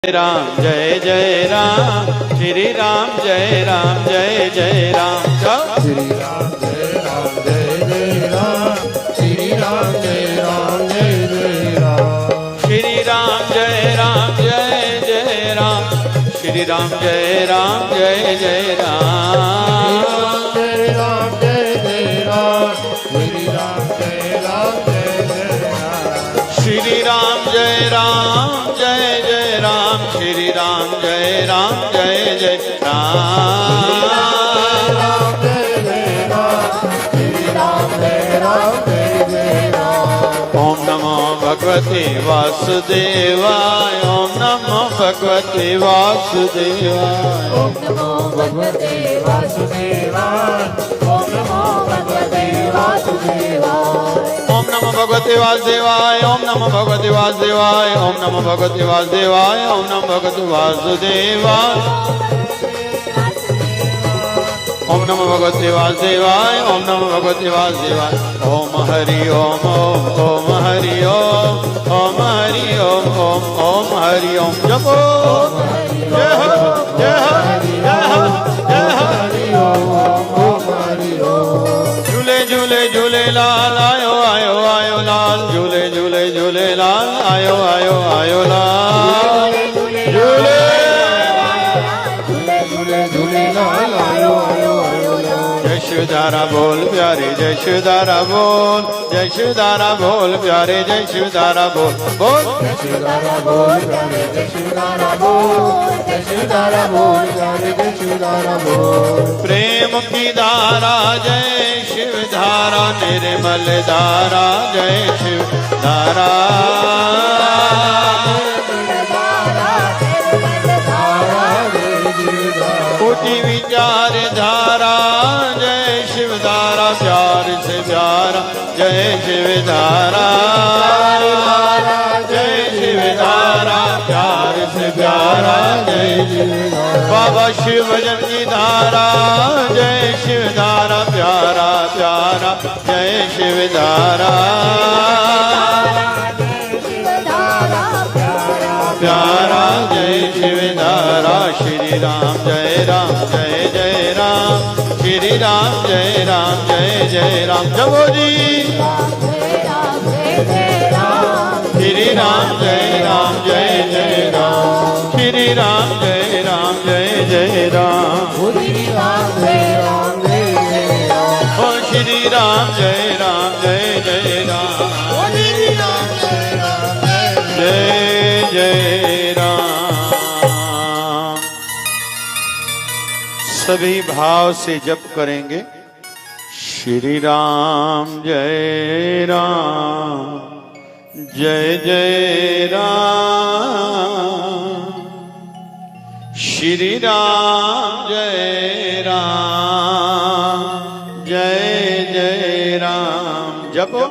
राम जय जय राम, श्री राम जय राम जय जय राम। श्री राम जय राम जय जय राम, श्री राम जय राम जय जय राम। श्री राम जय राम जय जय राम, श्री राम जय राम जय जय राम। जय राम जय जय राम, श्री राम जय राम जय जय राम। श्री राम जय राम जय जय राम, श्री राम जय राम जय जय राम। ओम नमो भगवते वासुदेवाय, ओम नमो भगवते वासुदेवाय। ओम नमो भगवते वासुदेवाय, ओम नमो भगवते वासुदेवाय। ओम नमो भगवते वासुदेवाय, ओम नमो भगवते वासुदेवाय, ओम नमो भगवते वासुदेवाय, ओम नमो भगवते वासुदेवाय। ओम नमो भगवते वासुदेवाय, ओम नमो भगवते वासुदेवाय। ओम हरि ओम ओम ओम हरि ओम, ओम हरि ओम ओम ओम हरि ओम। जपो जय हो जय हो जय हो जय हो। झूले झूले झूले लाल आयो आयो आयो लाल, झूले झूले झूले लाल आयो आयो आयो लाल। झूले झूले लाल आयो आयो आयो लाल। यशोदारा बोल प्यारे यशोदारा बोल, यशोदारा बोल प्यारे यशोदारा बोल बोल। यशोदारा बोल प्यारे यशोदारा बोल, यशोदारा बोल प्यारे यशोदारा बोल। प्रेम की धारा जय शिव धारा, निर्मल धारा जय शिव धारा। ऊटी विचार धारा जय शिव धारा, प्यार से प्यारा जय शिव धारा। जय शिव धारा प्यार से प्यारा जय शिव धारा। बाबा शिव भजन की धारा जय शिव धारा, प्यारा प्यारा जय शिव धारा। प्यारा जय शिव धारा। श्री राम जय राम जय जय राम, श्री राम जय राम जय जय राम। जपो जी श्री राम जय राम जय जय राम, श्री राम जय राम जय जय राम। ओ श्री राम जय राम जय जय राम, जय जय राम। सभी भाव से जप करेंगे। श्री राम जय राम जय जय राम, श्री राम जय राम जय जय राम। जपो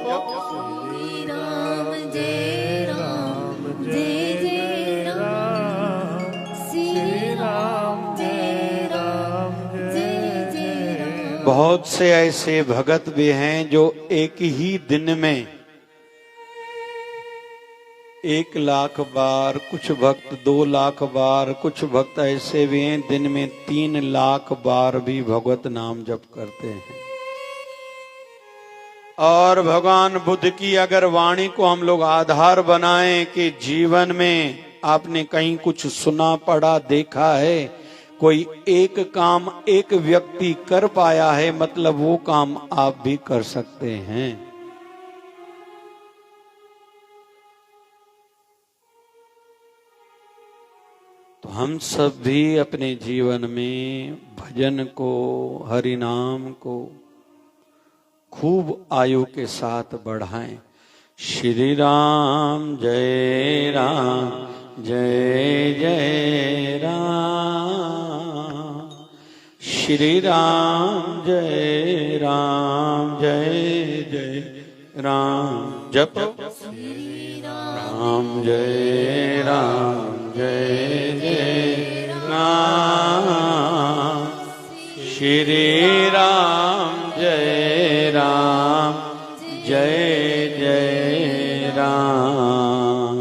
बहुत से ऐसे भगत भी हैं जो एक ही दिन में 1 लाख बार, कुछ भक्त 2 लाख बार, कुछ भक्त ऐसे भी हैं दिन में 3 लाख बार भी भगवत नाम जप करते हैं। और भगवान बुद्ध की अगर वाणी को हम लोग आधार बनाएं कि जीवन में आपने कहीं कुछ सुना पढ़ा देखा है, कोई एक काम एक व्यक्ति कर पाया है, मतलब वो काम आप भी कर सकते हैं। तो हम सब भी अपने जीवन में भजन को, हरि नाम को खूब आयु के साथ बढ़ाएं। श्री राम जय राम जय जय राम, श्री राम जय राम जय जय राम। जपो राम जय राम जय जय राम, श्री राम जय राम जय जय राम।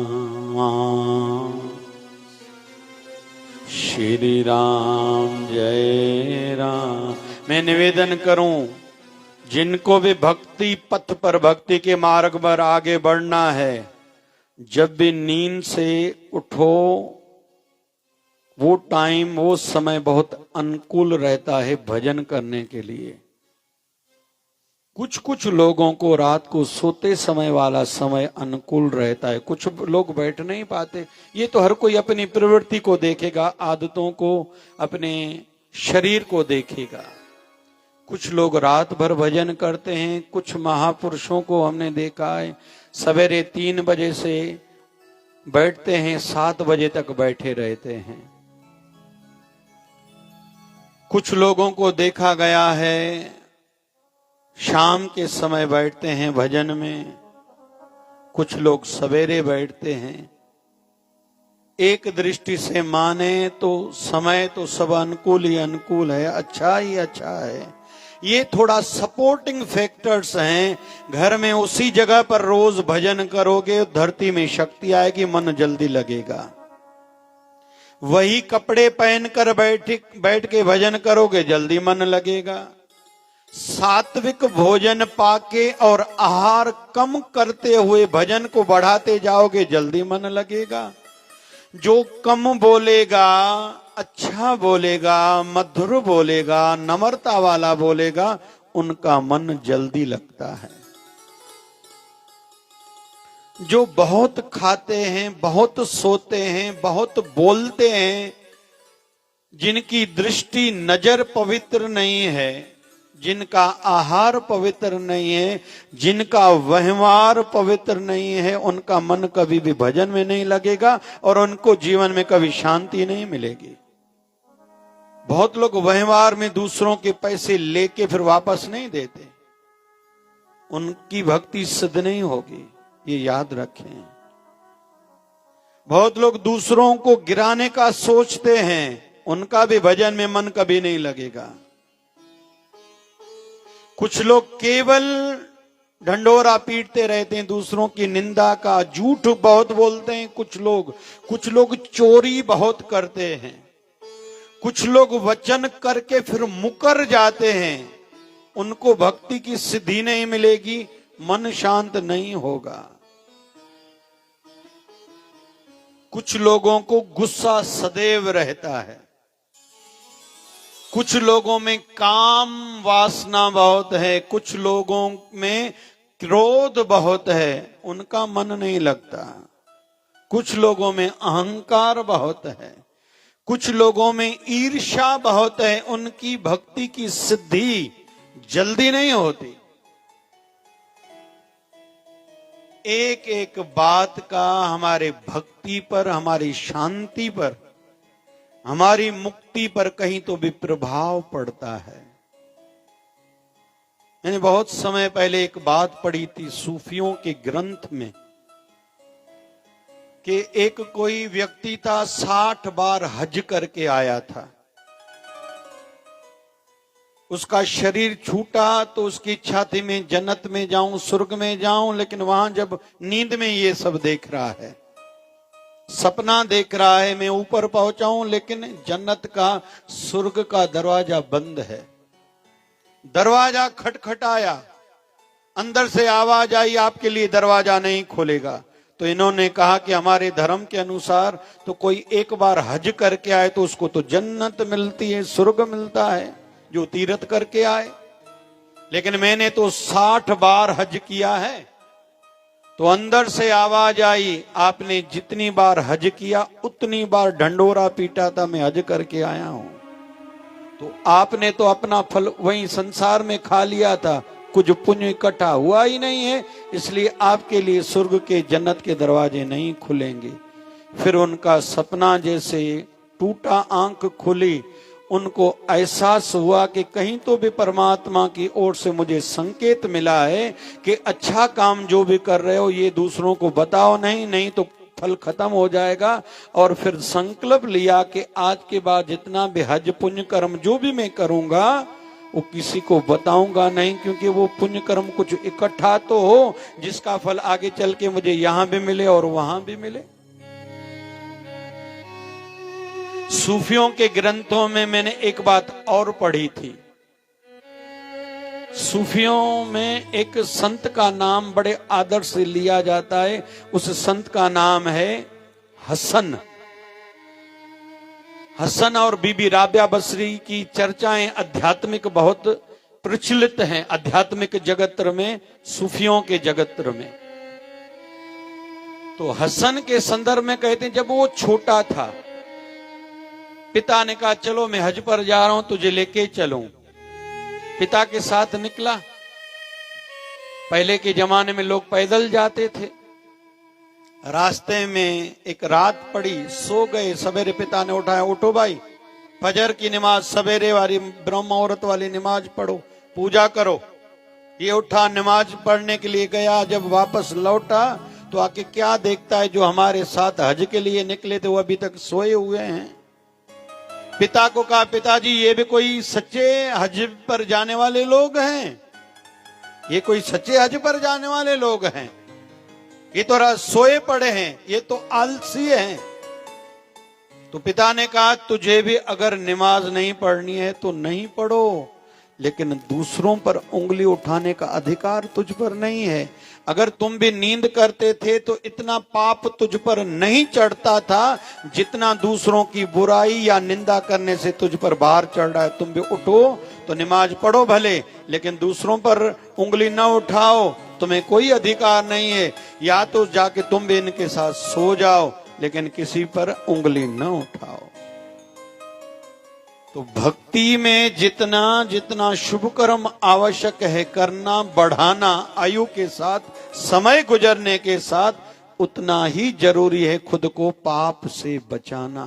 श्री राम जय राम। मैं निवेदन करूं, जिनको भी भक्ति पथ पर, भक्ति के मार्ग पर आगे बढ़ना है, जब भी नींद से उठो, वो टाइम, वो समय बहुत अनुकूल रहता है भजन करने के लिए। कुछ लोगों को रात को सोते समय वाला समय अनुकूल रहता है, कुछ लोग बैठ नहीं पाते। ये तो हर कोई अपनी प्रवृत्ति को देखेगा, आदतों को, अपने शरीर को देखेगा। कुछ लोग रात भर भजन करते हैं। कुछ महापुरुषों को हमने देखा है सवेरे 3 बजे से बैठते हैं, 7 बजे तक बैठे रहते हैं। कुछ लोगों को देखा गया है शाम के समय बैठते हैं भजन में, कुछ लोग सवेरे बैठते हैं। एक दृष्टि से माने तो समय तो सब अनुकूल ही अनुकूल है, अच्छा ही अच्छा है। ये थोड़ा सपोर्टिंग फैक्टर्स हैं। घर में उसी जगह पर रोज भजन करोगे, धरती में शक्ति आएगी, मन जल्दी लगेगा। वही कपड़े पहनकर बैठ के भजन करोगे, जल्दी मन लगेगा। सात्विक भोजन पाके और आहार कम करते हुए भजन को बढ़ाते जाओगे, जल्दी मन लगेगा। जो कम बोलेगा, अच्छा बोलेगा, मधुर बोलेगा, नम्रता वाला बोलेगा, उनका मन जल्दी लगता है। जो बहुत खाते हैं, बहुत सोते हैं, बहुत बोलते हैं, जिनकी दृष्टि नजर पवित्र नहीं है, जिनका आहार पवित्र नहीं है, जिनका व्यवहार पवित्र नहीं है, उनका मन कभी भी भजन में नहीं लगेगा और उनको जीवन में कभी शांति नहीं मिलेगी। बहुत लोग व्यवहार में दूसरों के पैसे लेके फिर वापस नहीं देते, उनकी भक्ति सिद्ध नहीं होगी, ये याद रखें। बहुत लोग दूसरों को गिराने का सोचते हैं, उनका भी भजन में मन कभी नहीं लगेगा। कुछ लोग केवल ढंडोरा पीटते रहते हैं, दूसरों की निंदा का, झूठ बहुत बोलते हैं। कुछ लोग चोरी बहुत करते हैं। कुछ लोग वचन करके फिर मुकर जाते हैं, उनको भक्ति की सिद्धि नहीं मिलेगी, मन शांत नहीं होगा। कुछ लोगों को गुस्सा सदैव रहता है। कुछ लोगों में काम वासना बहुत है, कुछ लोगों में क्रोध बहुत है, उनका मन नहीं लगता। कुछ लोगों में अहंकार बहुत है, कुछ लोगों में ईर्ष्या बहुत है, उनकी भक्ति की सिद्धि जल्दी नहीं होती। एक एक बात का हमारे भक्ति पर, हमारी शांति पर, हमारी मुक्ति पर कहीं तो भी प्रभाव पड़ता है। मैंने बहुत समय पहले एक बात पढ़ी थी सूफियों के ग्रंथ में कि एक कोई व्यक्ति था, 60 बार हज करके आया था। उसका शरीर छूटा तो उसकी इच्छा थी मैं जन्नत में जाऊं, स्वर्ग में जाऊं, लेकिन वहां जब नींद में ये सब देख रहा है, सपना देख रहा है मैं ऊपर पहुंचाऊं, लेकिन जन्नत का, स्वर्ग का दरवाजा बंद है। दरवाजा खटखटाया, अंदर से आवाज आई आपके लिए दरवाजा नहीं खोलेगा। तो इन्होंने कहा कि हमारे धर्म के अनुसार तो कोई एक बार हज करके आए तो उसको तो जन्नत मिलती है, स्वर्ग मिलता है, जो तीर्थ करके आए। लेकिन मैंने तो 60 बार हज किया है। तो अंदर से आवाज आई, आपने जितनी बार हज किया उतनी बार ढंडोरा पीटा था, मैं हज करके आया हूं। तो आपने तो अपना फल वहीं संसार में खा लिया था, कुछ पुण्य इकट्ठा हुआ ही नहीं है, इसलिए आपके लिए स्वर्ग के, जन्नत के दरवाजे नहीं खुलेंगे। फिर उनका सपना जैसे टूटा, आंख खुली, उनको एहसास हुआ कि कहीं तो भी परमात्मा की ओर से मुझे संकेत मिला है कि अच्छा काम जो भी कर रहे हो ये दूसरों को बताओ नहीं तो फल खत्म हो जाएगा। और फिर संकल्प लिया कि आज के बाद जितना भी हज पुण्य कर्म जो भी मैं करूंगा वो किसी को बताऊंगा नहीं, क्योंकि वो पुण्य कर्म कुछ इकट्ठा तो हो जिसका फल आगे चल के मुझे यहां भी मिले और वहां भी मिले। सूफियों के ग्रंथों में मैंने एक बात और पढ़ी थी। सूफियों में एक संत का नाम बड़े आदर से लिया जाता है। उस संत का नाम है हसन। हसन और बीबी राबिया बसरी की चर्चाएं आध्यात्मिक बहुत प्रचलित हैं, आध्यात्मिक जगत में, सूफियों के जगत में। तो हसन के संदर्भ में कहते हैं, जब वो छोटा था, पिता ने कहा चलो मैं हज पर जा रहा हूं, तुझे लेके चलूं। पिता के साथ निकला। पहले के जमाने में लोग पैदल जाते थे। रास्ते में एक रात पड़ी, सो गए। सवेरे पिता ने उठाया, उठो भाई, फजर की नमाज, सवेरे वाली ब्रह्म मुहूर्त वाली नमाज पढ़ो, पूजा करो। ये उठा, नमाज पढ़ने के लिए गया। जब वापस लौटा तो आके क्या देखता है, जो हमारे साथ हज के लिए निकले थे वो अभी तक सोए हुए हैं। पिता को कहा, पिताजी ये भी कोई सच्चे हज पर जाने वाले लोग हैं? ये कोई सच्चे हज पर जाने वाले लोग हैं? ये तो सोए पड़े हैं, ये तो आलसी हैं। तो पिता ने कहा, तुझे भी अगर नमाज नहीं पढ़नी है तो नहीं पढ़ो, लेकिन दूसरों पर उंगली उठाने का अधिकार तुझ पर नहीं है। अगर तुम भी नींद करते थे तो इतना पाप तुझ पर नहीं चढ़ता था जितना दूसरों की बुराई या निंदा करने से तुझ पर भार चढ़ रहा है। तुम भी उठो तो नमाज पढ़ो भले, लेकिन दूसरों पर उंगली न उठाओ। तुम्हें कोई अधिकार नहीं है। या तो जाके तुम भी इनके साथ सो जाओ, लेकिन किसी पर उंगली न उठाओ। तो भक्ति में जितना जितना शुभ कर्म आवश्यक है करना, बढ़ाना, आयु के साथ, समय गुजरने के साथ, उतना ही जरूरी है खुद को पाप से बचाना।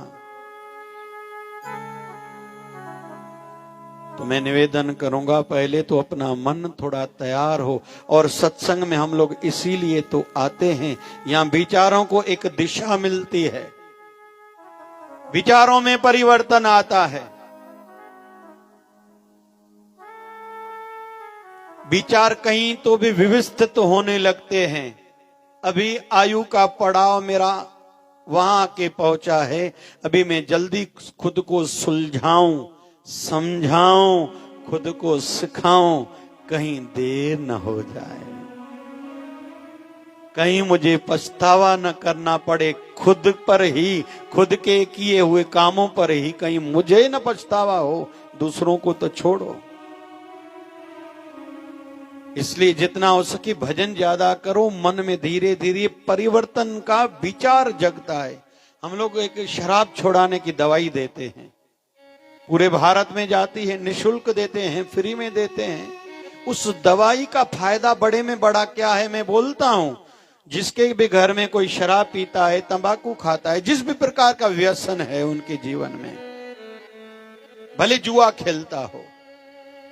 तो मैं निवेदन करूंगा, पहले तो अपना मन थोड़ा तैयार हो। और सत्संग में हम लोग इसीलिए तो आते हैं, यहां विचारों को एक दिशा मिलती है, विचारों में परिवर्तन आता है। विचार कहीं तो भी विविस्थित होने लगते हैं। अभी आयु का पड़ाव मेरा वहां के पहुंचा है। अभी मैं जल्दी खुद को सुलझाऊं, समझाऊं, खुद को सिखाऊं, कहीं देर न हो जाए, कहीं मुझे पछतावा न करना पड़े खुद पर ही, खुद के किए हुए कामों पर ही, कहीं मुझे न पछतावा हो, दूसरों को तो छोड़ो। इसलिए जितना हो सके भजन ज्यादा करो। मन में धीरे धीरे परिवर्तन का विचार जगता है। हम लोग एक शराब छुड़ाने की दवाई देते हैं, पूरे भारत में जाती है, निशुल्क देते हैं, फ्री में देते हैं। उस दवाई का फायदा बड़े में बड़ा क्या है, मैं बोलता हूं। जिसके भी घर में कोई शराब पीता है, तंबाकू खाता है, जिस भी प्रकार का व्यसन है उनके जीवन में, भले जुआ खेलता हो,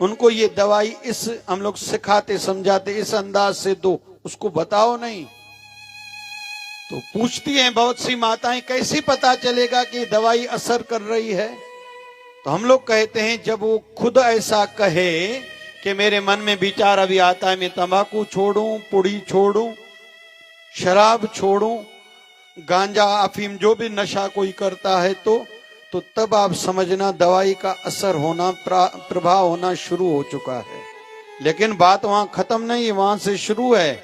उनको ये दवाई इस हम लोग सिखाते समझाते इस अंदाज से दो, उसको बताओ नहीं। तो पूछती हैं बहुत सी माताएं, कैसे पता चलेगा कि दवाई असर कर रही है? तो हम लोग कहते हैं, जब वो खुद ऐसा कहे कि मेरे मन में विचार अभी आता है, मैं तंबाकू छोड़ूं, पुड़ी छोड़ूं, शराब छोड़ूं, गांजा, अफीम, जो भी नशा कोई करता है, तो तब आप समझना दवाई का असर होना, प्रभाव होना शुरू हो चुका है। लेकिन बात वहां खत्म नहीं, वहां से शुरू है।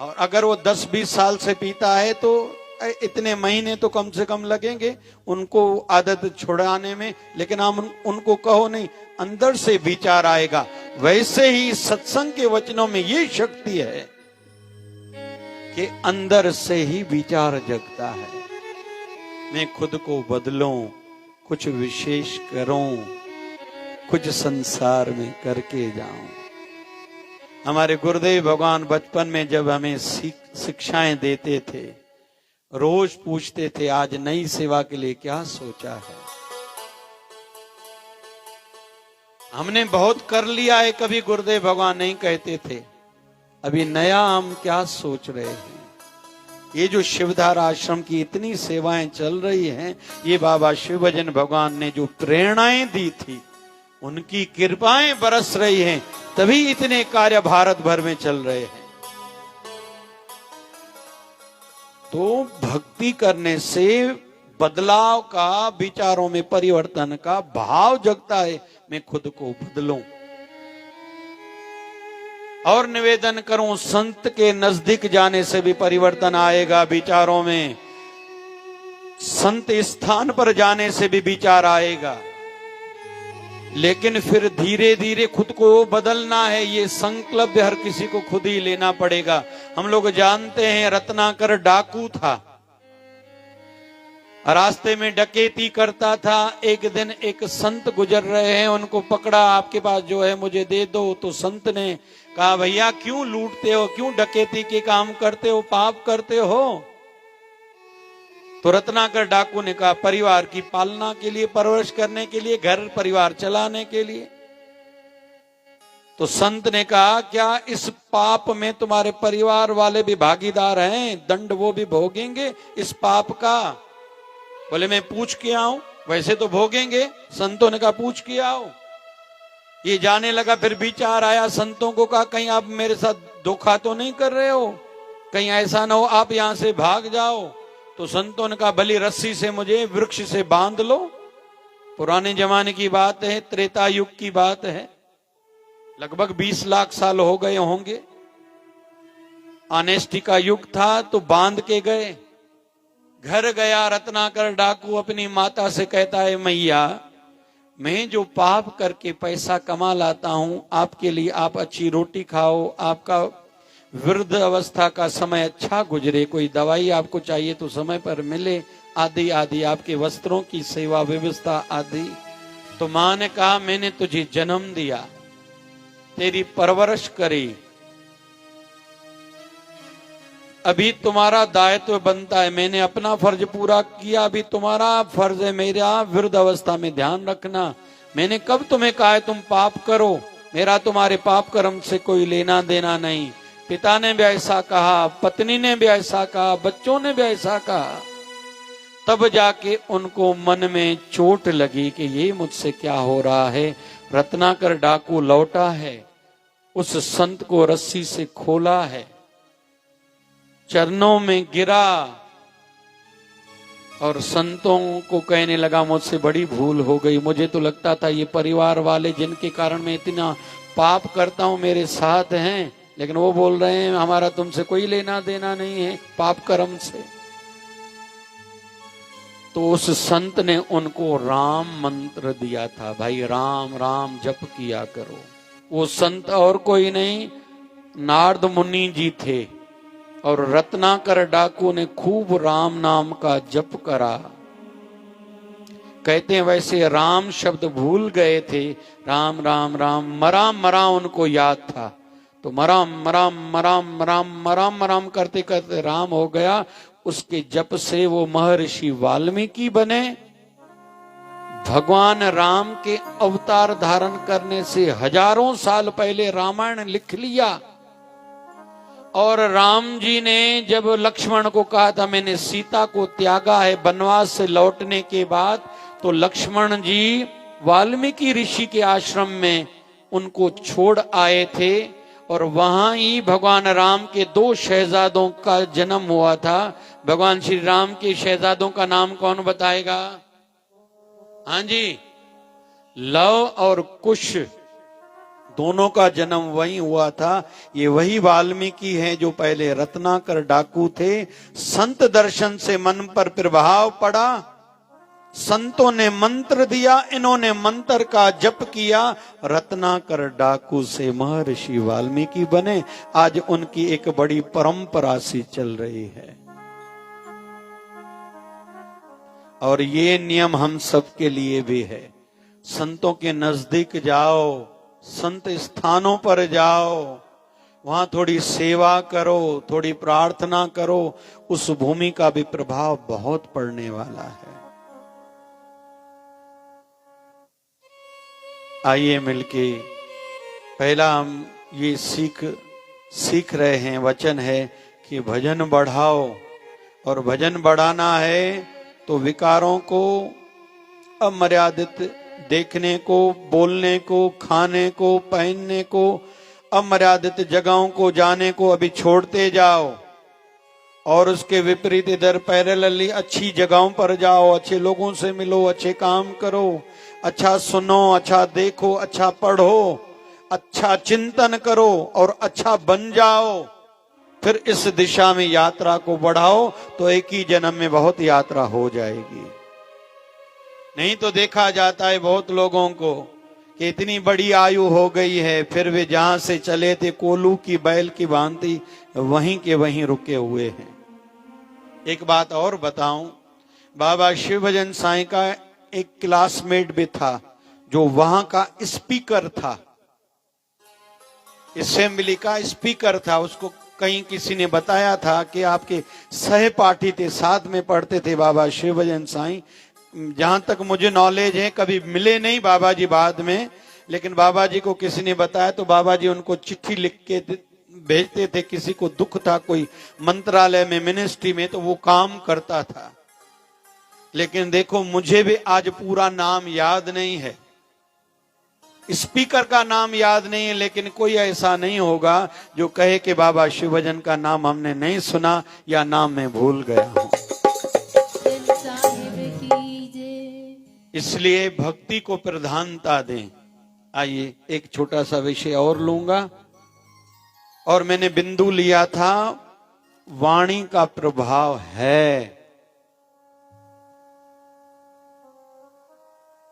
और अगर वो 10-20 साल से पीता है तो इतने महीने तो कम से कम लगेंगे उनको आदत छुड़ाने में। लेकिन हम उनको कहो नहीं, अंदर से विचार आएगा। वैसे ही सत्संग के वचनों में ये शक्ति है कि अंदर से ही विचार जगता है। मैं खुद को बदलूं, कुछ विशेष करूं, कुछ संसार में करके जाऊं। हमारे गुरुदेव भगवान बचपन में जब हमें शिक्षाएं देते थे, रोज पूछते थे, आज नई सेवा के लिए क्या सोचा है? हमने बहुत कर लिया है, कभी गुरुदेव भगवान नहीं कहते थे, अभी नया हम क्या सोच रहे हैं। ये जो शिवधारा आश्रम की इतनी सेवाएं चल रही हैं, ये बाबा शिवभजन भगवान ने जो प्रेरणाएं दी थी, उनकी कृपाएं बरस रही हैं, तभी इतने कार्य भारत भर में चल रहे हैं। तो भक्ति करने से बदलाव का, विचारों में परिवर्तन का भाव जगता है, मैं खुद को बदलूं और निवेदन करूं। संत के नजदीक जाने से भी परिवर्तन आएगा विचारों में, संत स्थान पर जाने से भी विचार आएगा। लेकिन फिर धीरे धीरे खुद को बदलना है, ये संकल्प हर किसी को खुद ही लेना पड़ेगा। हम लोग जानते हैं रत्नाकर डाकू था, रास्ते में डकैती करता था। एक दिन एक संत गुजर रहे हैं, उनको पकड़ा, आपके पास जो है मुझे दे दो। तो संत ने कहा, भैया क्यों लूटते हो, क्यों डकैती के काम करते हो, पाप करते हो? तो रत्नाकर डाकू ने कहा, परिवार की पालना के लिए, परवरिश करने के लिए, घर परिवार चलाने के लिए। तो संत ने कहा, क्या इस पाप में तुम्हारे परिवार वाले भी भागीदार हैं? दंड वो भी भोगेंगे इस पाप का? बोले मैं पूछ के आऊं, वैसे तो भोगेंगे। संतों ने कहा पूछ के आओ। ये जाने लगा, फिर विचार आया, संतों को कहा कहीं आप मेरे साथ धोखा तो नहीं कर रहे हो, कहीं ऐसा ना हो आप यहां से भाग जाओ। तो संतों ने कहा भली रस्सी से मुझे वृक्ष से बांध लो। पुराने जमाने की बात है, त्रेता युग की बात है, लगभग 20 लाख साल हो गए होंगे। ऑनेस्टी का युग था, तो बांध के गए। घर गया रत्नाकर डाकू, अपनी माता से कहता है, मैया मैं जो पाप करके पैसा कमा लाता हूं, आपके लिए आप अच्छी रोटी खाओ, आपका वृद्ध अवस्था का समय अच्छा गुजरे, कोई दवाई आपको चाहिए तो समय पर मिले, आदि आदि, आपके वस्त्रों की सेवा व्यवस्था आदि। तो मां ने कहा, मैंने तुझे जन्म दिया, तेरी परवरिश करी, अभी तुम्हारा दायित्व बनता है, मैंने अपना फर्ज पूरा किया, अभी तुम्हारा फर्ज है मेरा वृद्ध अवस्था में ध्यान रखना। मैंने कब तुम्हें कहा है तुम पाप करो? मेरा तुम्हारे पाप कर्म से कोई लेना देना नहीं। पिता ने भी ऐसा कहा, पत्नी ने भी ऐसा कहा, बच्चों ने भी ऐसा कहा। तब जाके उनको मन में चोट लगी कि ये मुझसे क्या हो रहा है। रत्नाकर डाकू लौटा है, उस संत को रस्सी से खोला है, चरणों में गिरा और संतों को कहने लगा, मुझसे बड़ी भूल हो गई, मुझे तो लगता था ये परिवार वाले जिनके कारण मैं इतना पाप करता हूं मेरे साथ हैं, लेकिन वो बोल रहे हैं हमारा तुमसे कोई लेना देना नहीं है पाप कर्म से। तो उस संत ने उनको राम मंत्र दिया था, भाई राम राम जप किया करो। वो संत और कोई नहीं, नारद मुनि जी थे। और रत्नाकर डाकू ने खूब राम नाम का जप करा। कहते हैं वैसे राम शब्द भूल गए थे, राम राम राम, मराम मराम उनको याद था, तो मराम मराम मराम मराम मराम मराम करते करते राम हो गया। उसके जप से वो महर्षि वाल्मीकि बने। भगवान राम के अवतार धारण करने से हजारों साल पहले रामायण लिख लिया। और राम जी ने जब लक्ष्मण को कहा था मैंने सीता को त्यागा है वनवास से लौटने के बाद, तो लक्ष्मण जी वाल्मीकि ऋषि के आश्रम में उनको छोड़ आए थे। और वहां ही भगवान राम के 2 शहजादों का जन्म हुआ था। भगवान श्री राम के शहजादों का नाम कौन बताएगा? हाँ जी, लव और कुश दोनों का जन्म वही हुआ था। ये वही वाल्मीकि हैं जो पहले रत्नाकर डाकू थे। संत दर्शन से मन पर प्रभाव पड़ा, संतों ने मंत्र दिया, इन्होंने मंत्र का जप किया, रत्नाकर डाकू से महर्षि वाल्मीकि बने। आज उनकी एक बड़ी परंपरा सी चल रही है। और ये नियम हम सबके लिए भी है। संतों के नजदीक जाओ, संत स्थानों पर जाओ, वहां थोड़ी सेवा करो, थोड़ी प्रार्थना करो, उस भूमि का भी प्रभाव बहुत पड़ने वाला है। आइए मिलके पहला हम ये सीख रहे हैं, वचन है कि भजन बढ़ाओ। और भजन बढ़ाना है तो विकारों को अमर्यादित देखने को, बोलने को, खाने को, पहनने को, अमर्यादित जगहों को जाने को अभी छोड़ते जाओ। और उसके विपरीत इधर पैरेलली अच्छी जगहों पर जाओ, अच्छे लोगों से मिलो, अच्छे काम करो, अच्छा सुनो, अच्छा देखो, अच्छा पढ़ो, अच्छा चिंतन करो और अच्छा बन जाओ। फिर इस दिशा में यात्रा को बढ़ाओ तो एक ही जन्म में बहुत यात्रा हो जाएगी। नहीं तो देखा जाता है बहुत लोगों को कि इतनी बड़ी आयु हो गई है, फिर वे जहां से चले थे कोलू की बैल की भांति वहीं के वहीं रुके हुए हैं। एक बात और बताऊं, बाबा शिव भजन साईं का एक क्लासमेट भी था जो वहां का स्पीकर था, असेंबली का स्पीकर था। उसको कहीं किसी ने बताया था कि आपके सहपाठी थे, साथ में पढ़ते थे बाबा शिव भजन साईं। जहां तक मुझे नॉलेज है कभी मिले नहीं बाबा जी बाद में, लेकिन बाबा जी को किसी ने बताया तो बाबा जी उनको चिट्ठी लिख के भेजते थे। किसी को दुख था कोई मंत्रालय में, मिनिस्ट्री में, तो वो काम करता था। लेकिन देखो मुझे भी आज पूरा नाम याद नहीं है, स्पीकर का नाम याद नहीं है, लेकिन कोई ऐसा नहीं होगा जो कहे कि बाबा शिव भजन का नाम हमने नहीं सुना या नाम मैं भूल गया हूं। इसलिए भक्ति को प्रधानता दें। आइए एक छोटा सा विषय और लूंगा, और मैंने बिंदु लिया था वाणी का प्रभाव है।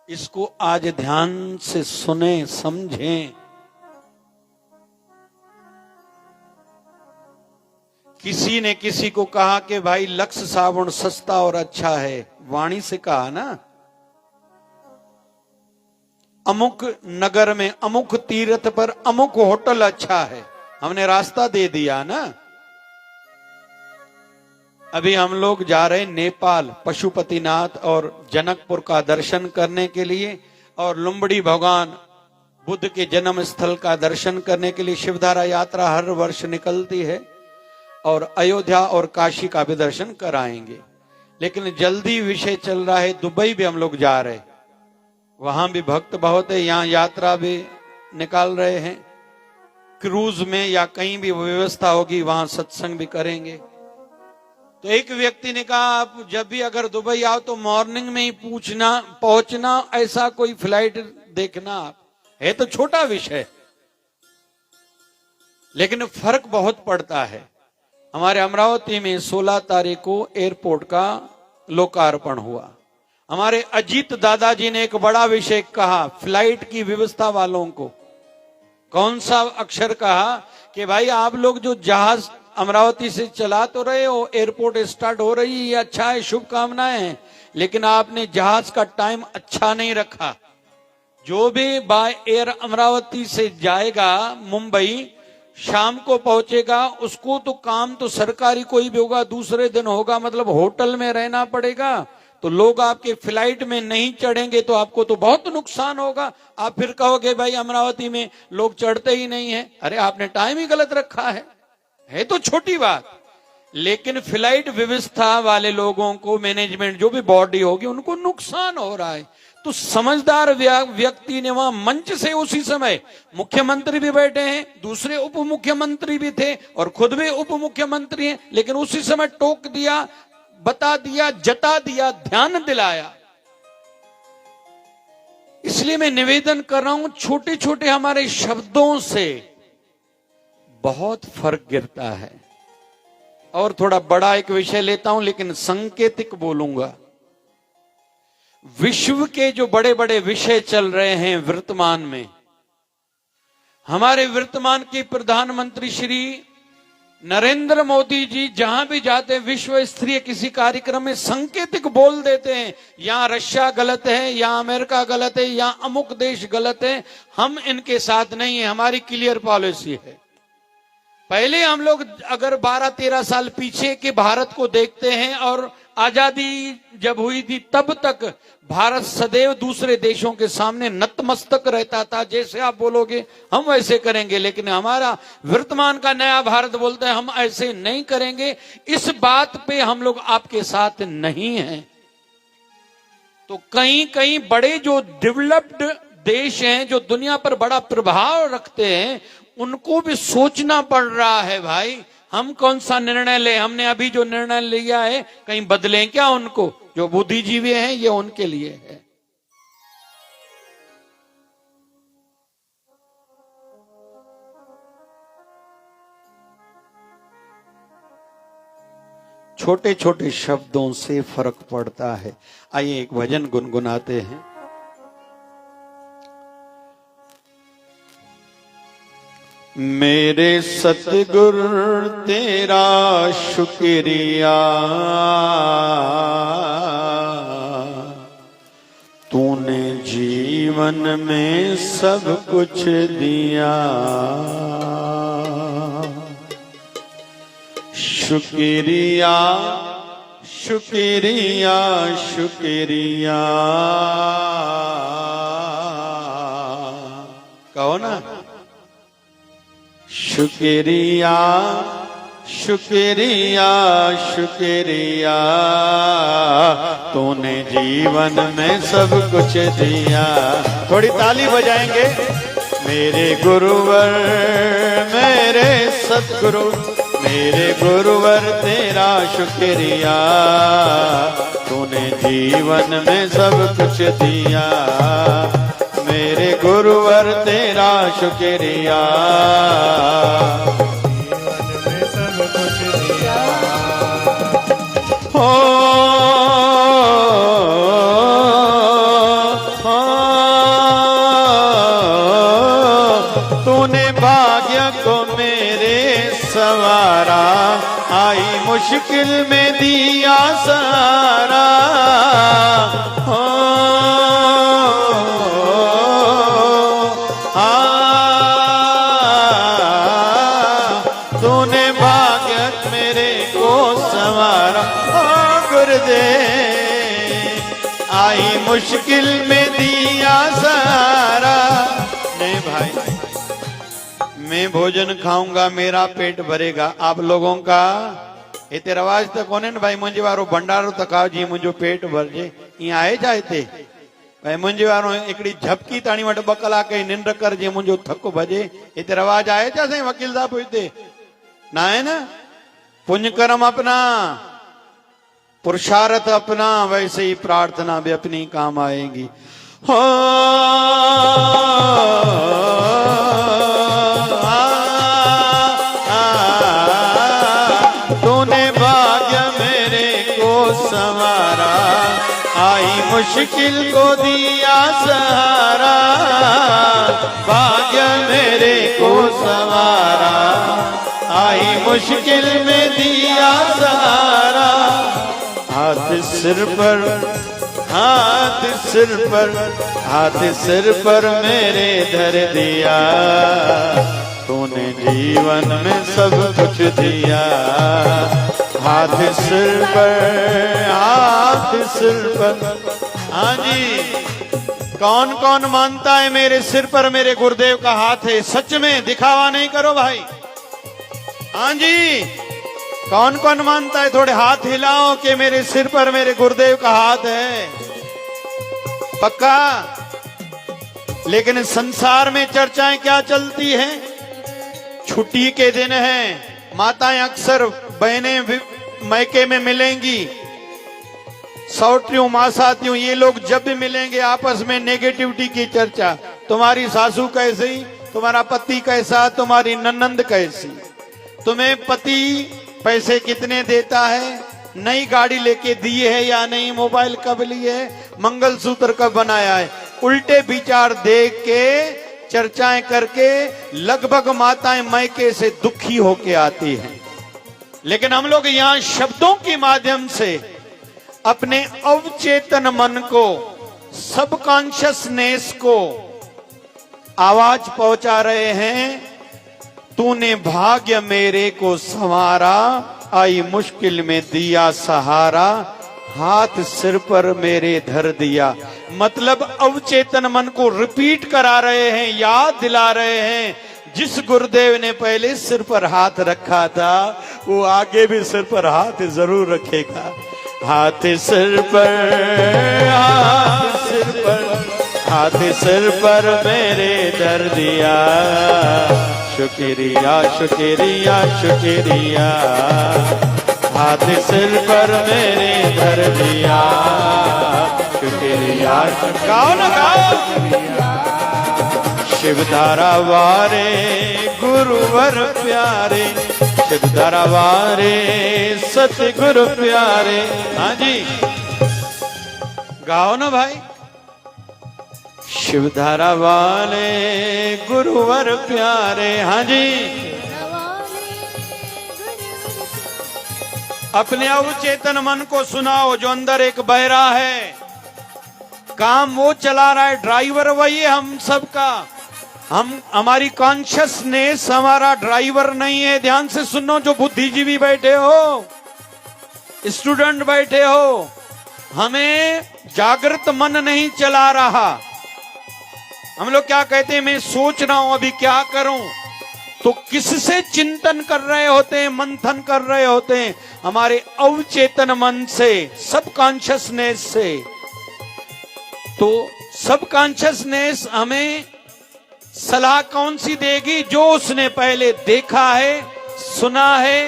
इसको आज ध्यान से सुने, समझें। किसी ने किसी को कहा कि भाई लक्स साबुन सस्ता और अच्छा है, वाणी से कहा ना। अमुक नगर में अमुक तीर्थ पर अमुक होटल अच्छा है, हमने रास्ता दे दिया ना। अभी हम लोग जा रहे नेपाल पशुपतिनाथ और जनकपुर का दर्शन करने के लिए, और लुम्बड़ी भगवान बुद्ध के जन्म स्थल का दर्शन करने के लिए शिवधारा यात्रा हर वर्ष निकलती है, और अयोध्या और काशी का भी दर्शन कराएंगे। लेकिन जल्दी विषय चल रहा है, दुबई भी हम लोग जा रहे, वहां भी भक्त बहुत है, यहाँ यात्रा भी निकाल रहे हैं। क्रूज में या कहीं भी व्यवस्था होगी वहां सत्संग भी करेंगे। तो एक व्यक्ति ने कहा आप जब भी अगर दुबई आओ तो मॉर्निंग में ही पहुंचना, ऐसा कोई फ्लाइट देखना। आप है तो छोटा विषय, लेकिन फर्क बहुत पड़ता है। हमारे अमरावती में 16 तारीख को एयरपोर्ट का लोकार्पण हुआ। हमारे अजीत दादाजी ने एक बड़ा विषय कहा फ्लाइट की व्यवस्था वालों को। कौन सा अक्षर कहा कि भाई आप लोग जो जहाज अमरावती से चला तो रहे हो, एयरपोर्ट स्टार्ट हो रही है, ये अच्छा है, शुभकामनाएं हैं, लेकिन आपने जहाज का टाइम अच्छा नहीं रखा। जो भी बाय एयर अमरावती से जाएगा मुंबई, शाम को पहुंचेगा, उसको तो काम तो सरकारी कोई भी होगा, दूसरे दिन होगा, मतलब होटल में रहना पड़ेगा। तो लोग आपके फ्लाइट में नहीं चढ़ेंगे तो आपको तो बहुत नुकसान होगा। आप फिर कहोगे भाई अमरावती में लोग चढ़ते ही नहीं है। अरे आपने टाइम ही गलत रखा है तो छोटी बात, लेकिन फ्लाइट व्यवस्था वाले लोगों को, मैनेजमेंट जो भी बॉडी होगी, उनको नुकसान हो रहा है। तो समझदार व्यक्ति ने वहां मंच से उसी समय मुख्यमंत्री भी बैठे हैं, दूसरे उप मुख्यमंत्री भी थे और खुद भी उप मुख्यमंत्री हैं, लेकिन उसी समय टोक दिया, बता दिया, जता दिया, ध्यान दिलाया। इसलिए मैं निवेदन कर रहा हूं, छोटे छोटे हमारे शब्दों से बहुत फर्क गिरता है। और थोड़ा बड़ा एक विषय लेता हूं, लेकिन संकेतिक बोलूंगा। विश्व के जो बड़े बड़े विषय चल रहे हैं वर्तमान में, हमारे वर्तमान के प्रधानमंत्री श्री नरेंद्र मोदी जी जहां भी जाते हैं विश्व स्तरीय किसी कार्यक्रम में संकेतिक बोल देते हैं, यहां रशिया गलत है, यहां अमेरिका गलत है, यहां अमुक देश गलत है, हम इनके साथ नहीं है, हमारी क्लियर पॉलिसी है। पहले हम लोग अगर 12-13 साल पीछे के भारत को देखते हैं, और आजादी जब हुई थी तब तक भारत सदैव दूसरे देशों के सामने नतमस्तक रहता था। जैसे आप बोलोगे हम वैसे करेंगे, लेकिन हमारा वर्तमान का नया भारत बोलता है हम ऐसे नहीं करेंगे। इस बात पे हम लोग आपके साथ नहीं हैं। तो कहीं कहीं बड़े जो डेवलप्ड देश हैं, जो दुनिया पर बड़ा प्रभाव रखते हैं, उनको भी सोचना पड़ रहा है भाई हम कौन सा निर्णय ले? हमने अभी जो निर्णय लिया है कहीं बदलें क्या उनको? जो बुद्धिजीवी हैं ये उनके लिए है। छोटे छोटे शब्दों से फर्क पड़ता है। आइए एक भजन गुनगुनाते हैं। मेरे सतगुरु तेरा शुक्रिया, तूने जीवन में सब कुछ दिया। शुक्रिया शुक्रिया शुक्रिया, कहो ना। शुक्रिया शुक्रिया शुक्रिया, तूने जीवन में सब कुछ दिया। थोड़ी ताली बजाएंगे। मेरे गुरुवर मेरे सतगुरु, मेरे गुरुवर तेरा शुक्रिया, तूने जीवन में सब कुछ दिया। मेरे गुरुवर तेरा शुक्रिया, जीवन में सब कुछ दिया। हो तूने भाग्य को मेरे सवारा, आई मुश्किल में दिया सहारा। तूने भाग्य मेरे को संवारा, गुरुदेव आई मुश्किल में दिया सहारा। नहीं भाई, मैं भोजन खाऊंगा मेरा पेट भरेगा, आप लोगों का इते रवाज तो कोने न भाई। मुंहिंजे वारो भंडारो त खाओ जी मुंहिंजो पेट भरजे, ईअं आहे छा हिते? भाई मुंहिंजे वारो हिकिड़ी झपकी ताणी वटि 2 कलाक जी निंड करजे, मुंहिंजो थक भजे। हिते रवाज आहे छा साईं वकील साहब? हिते ना है ना। पुण्य कर्म अपना, पुरुषार्थ अपना, वैसे ही प्रार्थना भी अपनी काम आएगी। हो तूने भाग्य मेरे को संवारा, आई मुश्किल को दिया सहारा। भाग्य मेरे को संवारा, आई मुश्किल में दिया सहारा। हाथ सिर पर, हाथ सिर पर, हाथ सिर पर मेरे धर दिया, तूने जीवन में सब कुछ दिया। हाथ सिर पर, हाथ सिर पर। हाँ जी, कौन कौन मानता है मेरे सिर पर मेरे गुरुदेव का हाथ है? सच में, दिखावा नहीं करो भाई। हाँ जी, कौन कौन मानता है? थोड़े हाथ हिलाओ कि मेरे सिर पर मेरे गुरुदेव का हाथ है। पक्का? लेकिन संसार में चर्चाएं क्या चलती हैं? छुट्टी के दिन हैं, माताएं अक्सर बहनें मैके में मिलेंगी, सौटियों मासातियों, ये लोग जब भी मिलेंगे आपस में नेगेटिविटी की चर्चा। तुम्हारी सासू कैसी, तुम्हारा पति कैसा, तुम्हारी ननंद कैसी, तुम्हें पति पैसे कितने देता है, नई गाड़ी लेके दी है या नहीं, मोबाइल कब लिए है, मंगलसूत्र कब बनाया है। उल्टे विचार देख के, चर्चाएं करके लगभग माताएं मैके से दुखी होके आती हैं। लेकिन हम लोग यहाँ शब्दों के माध्यम से अपने अवचेतन मन को, सबकॉन्शियसनेस को आवाज पहुंचा रहे हैं। तूने भाग्य मेरे को संवारा, आई मुश्किल में दिया सहारा। हाथ सिर पर मेरे धर दिया, मतलब अवचेतन मन को रिपीट करा रहे हैं, याद दिला रहे हैं। जिस गुरुदेव ने पहले सिर पर हाथ रखा था, वो आगे भी सिर पर हाथ जरूर रखेगा। हाथ सिर पर, हाथ सिर पर, हाथ सिर पर मेरे धर दिया, शुक्रिया शुक्रिया शुक्रिया, हाथ सिर पर मेरे धर दिया, शुक्रिया। गाओ ना गाओ। शिवधारा वारे गुरुवर प्यारे, शिवधारा वारे सतगुरु प्यारे। हाँ जी गाओ ना भाई। शिवधारा वाले गुरुवर प्यारे। हाँ जी अपने अवचेतन मन को सुनाओ। जो अंदर एक बहरा है, काम वो चला रहा है, ड्राइवर वही है हम सबका। हमारी कॉन्शियसनेस हमारा ड्राइवर नहीं है। ध्यान से सुनो, जो बुद्धिजीवी बैठे हो, स्टूडेंट बैठे हो, हमें जागृत मन नहीं चला रहा। हम लोग क्या कहते हैं, मैं सोच रहा हूं अभी क्या करूं, तो किससे चिंतन कर रहे होते हैं, मंथन कर रहे होते हैं? हमारे अवचेतन मन से, सब कॉन्शियसनेस से। तो सब कॉन्शियसनेस हमें सलाह कौन सी देगी? जो उसने पहले देखा है, सुना है,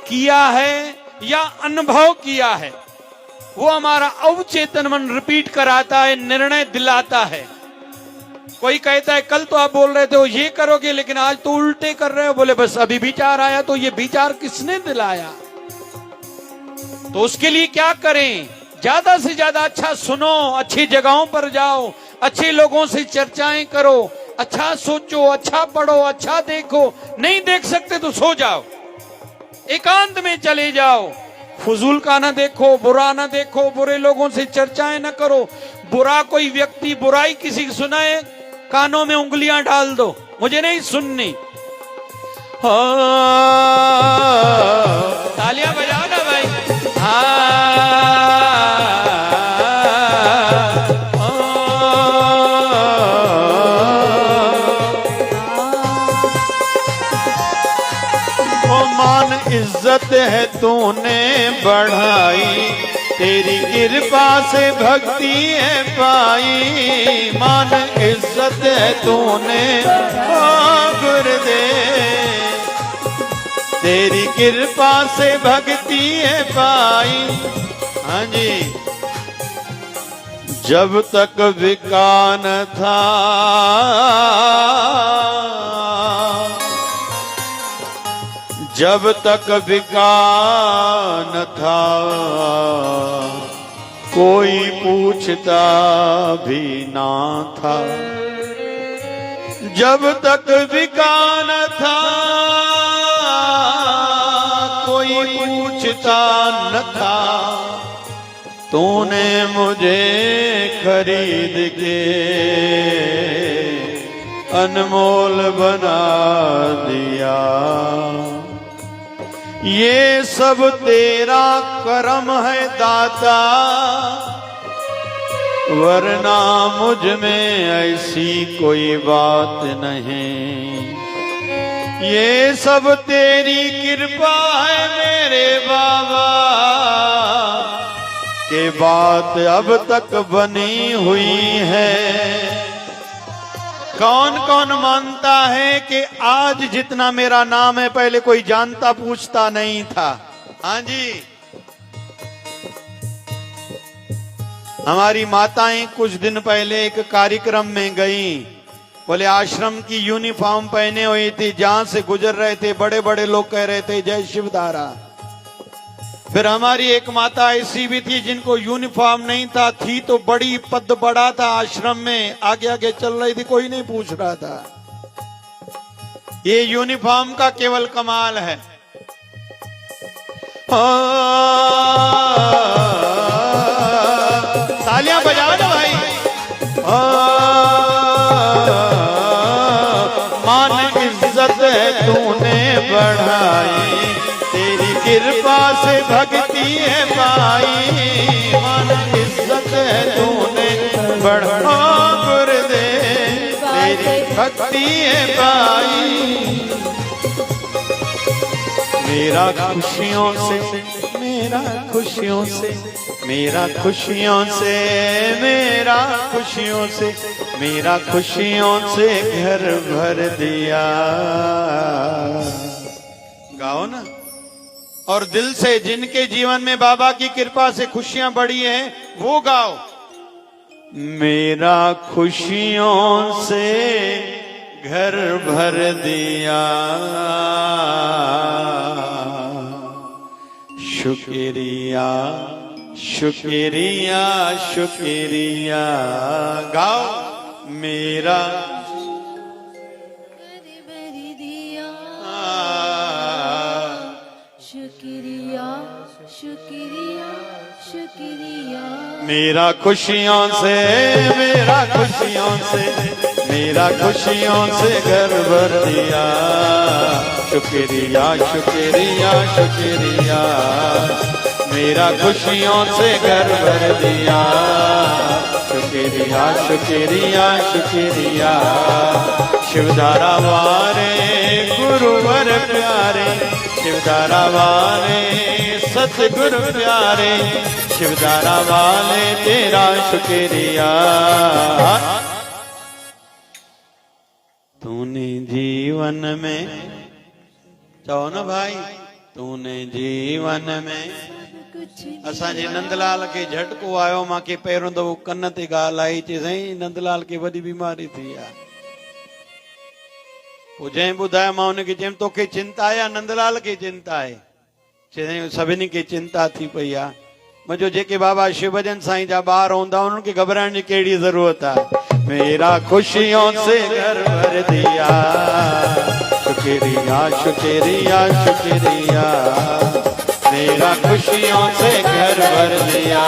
किया है या अनुभव किया है, वो हमारा अवचेतन मन रिपीट कराता है, निर्णय दिलाता है। कोई कहता है कल तो आप बोल रहे थे वो ये करोगे, लेकिन आज तो उल्टे कर रहे हो। बोले बस अभी विचार आया, तो ये विचार किसने दिलाया? तो उसके लिए क्या करें? ज्यादा से ज्यादा अच्छा सुनो, अच्छी जगहों पर जाओ, अच्छे लोगों से चर्चाएं करो, अच्छा सोचो, अच्छा पढ़ो, अच्छा देखो। नहीं देख सकते तो सो जाओ, एकांत में चले जाओ। फजूल का ना देखो, बुरा ना देखो, बुरे लोगों से चर्चाएं ना करो। बुरा कोई व्यक्ति बुराई किसी की सुनाए, कानों में उंगलियां डाल दो, मुझे नहीं सुननी। तालियां बजाओ ना भाई। मान इज्जत है तूने बढ़ाई, तेरी कृपा से भक्ति है पाई। मान इज्जत है तूने गुरुदेव, तेरी कृपा से भक्ति है पाई। हाँ जी जब तक विकान था, जब तक विकान था, कोई पूछता भी ना था। जब तक विकान था, कोई पूछता न था। तूने मुझे खरीद के अनमोल बना दिया। ये सब तेरा करम है दाता, वरना मुझ में ऐसी कोई बात नहीं। ये सब तेरी कृपा है मेरे बाबा, के बात अब तक बनी हुई है। कौन कौन मानता है कि आज जितना मेरा नाम है पहले कोई जानता पूछता नहीं था? हाँ जी हमारी माताएं कुछ दिन पहले एक कार्यक्रम में गईं। बोले आश्रम की यूनिफॉर्म पहने हुई थी, जहां से गुजर रहे थे बड़े बड़े लोग कह रहे थे जय शिवधारा। फिर हमारी एक माता ऐसी भी थी जिनको यूनिफॉर्म नहीं था, थी तो बड़ी पद बड़ा था आश्रम में, आगे आगे चल रही थी, कोई नहीं पूछ रहा था। ये यूनिफॉर्म का केवल कमाल है। तालियां बजाओ ना भाई। मान इज्जत है तूने बढ़ाई, तेरी कृपा से भक्ति है पाई। मान इज्जत है तूने बढ़ाई, गुरुदेव तेरी भक्ति है पाई। मेरा खुशियों से मेरा खुशियों से, मेरा खुशियों से, मेरा खुशियों से घर भर दिया। गाओ ना। और दिल से, जिनके जीवन में बाबा की कृपा से खुशियां बढ़ी हैं वो गाओ। मेरा खुशियों से घर भर दिया, शुक्रिया शुक्रिया शुक्रिया। गाओ। मेरा शुक्रिया शुक्रिया शुक्रिया। मेरा खुशियों से, मेरा खुशियों से, मेरा खुशियों से घर भर दिया, शुक्रिया शुक्रिया शुक्रिया। मेरा खुशियों से घर भर दिया, शुक्रिया शुक्रिया शुक्रिया। शिवधारा वारे गुरुवर प्यारे, शिवधारा वाले सतगुरु प्यारे, शिवधारा वाले तेरा शुक्रिया। तूने जीवन में, चओ न भाई, तूने जीवन में असांजे नंदलाल के झटको आयो, मांखे पहिरियों दफ़ो कन ते ॻाल्हि आई, चई साईं नंदलाल खे वॾी बीमारी थी आहे। पोइ जंहिं ॿुधायो मां हुनखे चयुमि तोखे चिंता आहे या नंदलाल खे चिंता आहे? चई सभिनी खे चिंता थी पई आहे। मुंहिंजो जेके बाबा शिवभजन साईं जा ॿार हूंदा उन्हनि खे घबराइण जी कहिड़ी ज़रूरत आहे। मेरा खुशियों से घर भर दिया, शुक्रिया शुक्रिया शुक्रिया। मेरा खुशियों से घर भर दिया।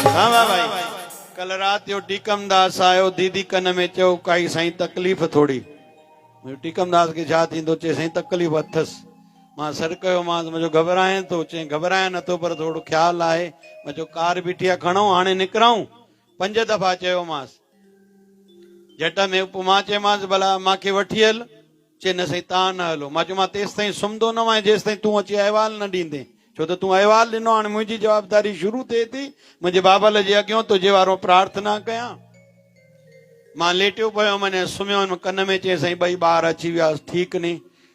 हाँ भाई, कल रात जो टीकमदास आयो, दीदी कन में चयो काई साईं तकलीफ़ थोड़ी। टीकमदास खे छा थींदो? चए साईं तकलीफ़ अथसि। मां सर कयो मांसि, मुंहिंजो घबराए थो। चई घबराए नथो पर थोड़ो ख्याल आहे। मां चयो कार बीठी आहे, खणो हाणे निकिरूं। 5 दफ़ा चयोमांसि। झट में मां चयोमांसि भला मांखे वठी हल। चए न साईं तव्हां न हलो। मां चयो मां तेसि ताईं सुम्हंदो न आहियां जेसि ताईं तूं अची अहवाल न ॾींदे, छो त तूं अहवाल ॾिनो, हाणे मुंहिंजी जवाबदारी शुरू थिए थी। मुंहिंजे बाबल जे अॻियां तुंहिंजे वारो प्रार्थना कयां। मां लेटियो पियो, मैंने सुम्हियो, कन में चई साईं 2 ॿार अची विया, ठीकु नी।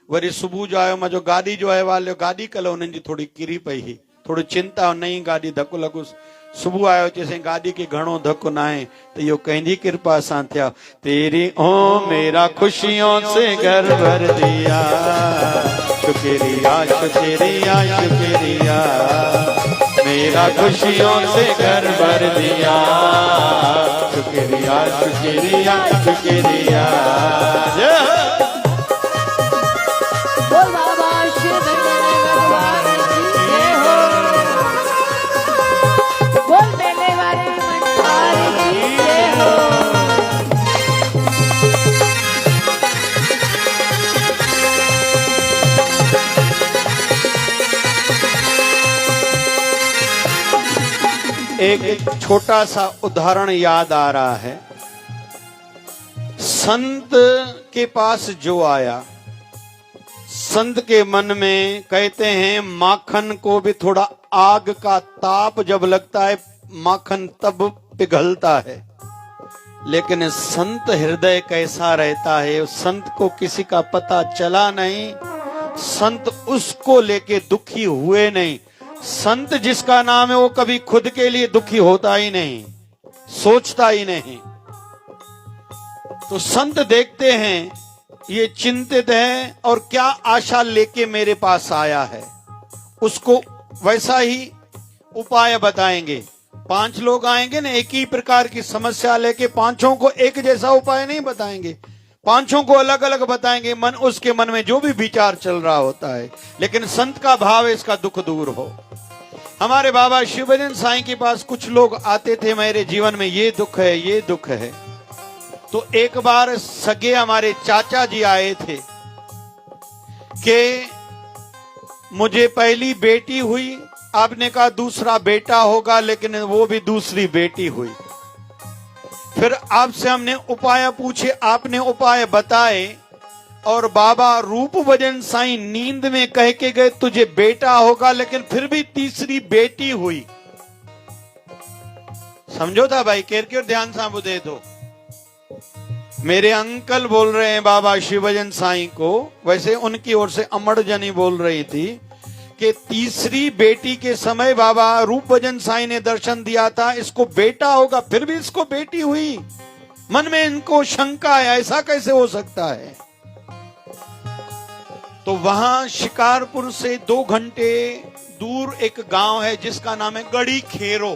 वरी सुबुह जो आयो, मुंहिंजो गाॾी जो अहवाल लियो। गाॾी कल्ह हुननि जी थोड़ी किरी पई हुई, थोड़ी चिंता, नई गाॾी धकु लॻुसि। सुबुह आयो, चई साईं गाॾी खे घणो धकु न आहे, त इहो कंहिंजी कृपा सां थिया। तेरी ओ मेरा खुशियों से घर भर दिया, शुक्रिया शुक्रिया शुक्रिया। मेरा खुशियों से घर भर दिया, शुक्रिया शुक्रिया शुक्रिया। बोल बाबा शिवभजन भगवान की जय हो। बोल मेले वाले मनवारी की जय हो। एक छोटा सा उदाहरण याद आ रहा है। संत के पास जो आया, संत के मन में कहते हैं माखन को भी थोड़ा आग का ताप जब लगता है माखन तब पिघलता है, लेकिन संत हृदय कैसा रहता है संत को किसी का पता चला नहीं। संत उसको लेके दुखी हुए नहीं। संत जिसका नाम है वो कभी खुद के लिए दुखी होता ही नहीं, सोचता ही नहीं। तो संत देखते हैं ये चिंतित है और क्या आशा लेके मेरे पास आया है, उसको वैसा ही उपाय बताएंगे। 5 लोग आएंगे ना एक ही प्रकार की समस्या लेके, 5 को एक जैसा उपाय नहीं बताएंगे, 5 को अलग अलग बताएंगे। मन उसके मन में जो भी विचार चल रहा होता है, लेकिन संत का भाव है इसका दुख दूर हो। हमारे बाबा शिवभजन साईं के पास कुछ लोग आते थे, मेरे जीवन में ये दुख है ये दुख है। तो एक बार सगे हमारे चाचा जी आए थे कि मुझे पहली बेटी हुई, आपने कहा दूसरा बेटा होगा, लेकिन वो भी दूसरी बेटी हुई। फिर आपसे हमने उपाय पूछे, आपने उपाय बताए। और बाबा रूप भजन साईं नींद में कह के गए तुझे बेटा होगा, लेकिन फिर भी तीसरी बेटी हुई। समझो था भाई, केर केर ध्यान से बुधे तो मेरे अंकल बोल रहे हैं बाबा शिवभजन साईं को, वैसे उनकी ओर से अमर जनी बोल रही थी कि तीसरी बेटी के समय बाबा रूप भजन साईं ने दर्शन दिया था, इसको बेटा होगा, फिर भी इसको बेटी हुई। मन में इनको शंका है, ऐसा कैसे हो सकता है। तो वहां शिकारपुर से 2 घंटे दूर एक गांव है जिसका नाम है गड़ी खेरो।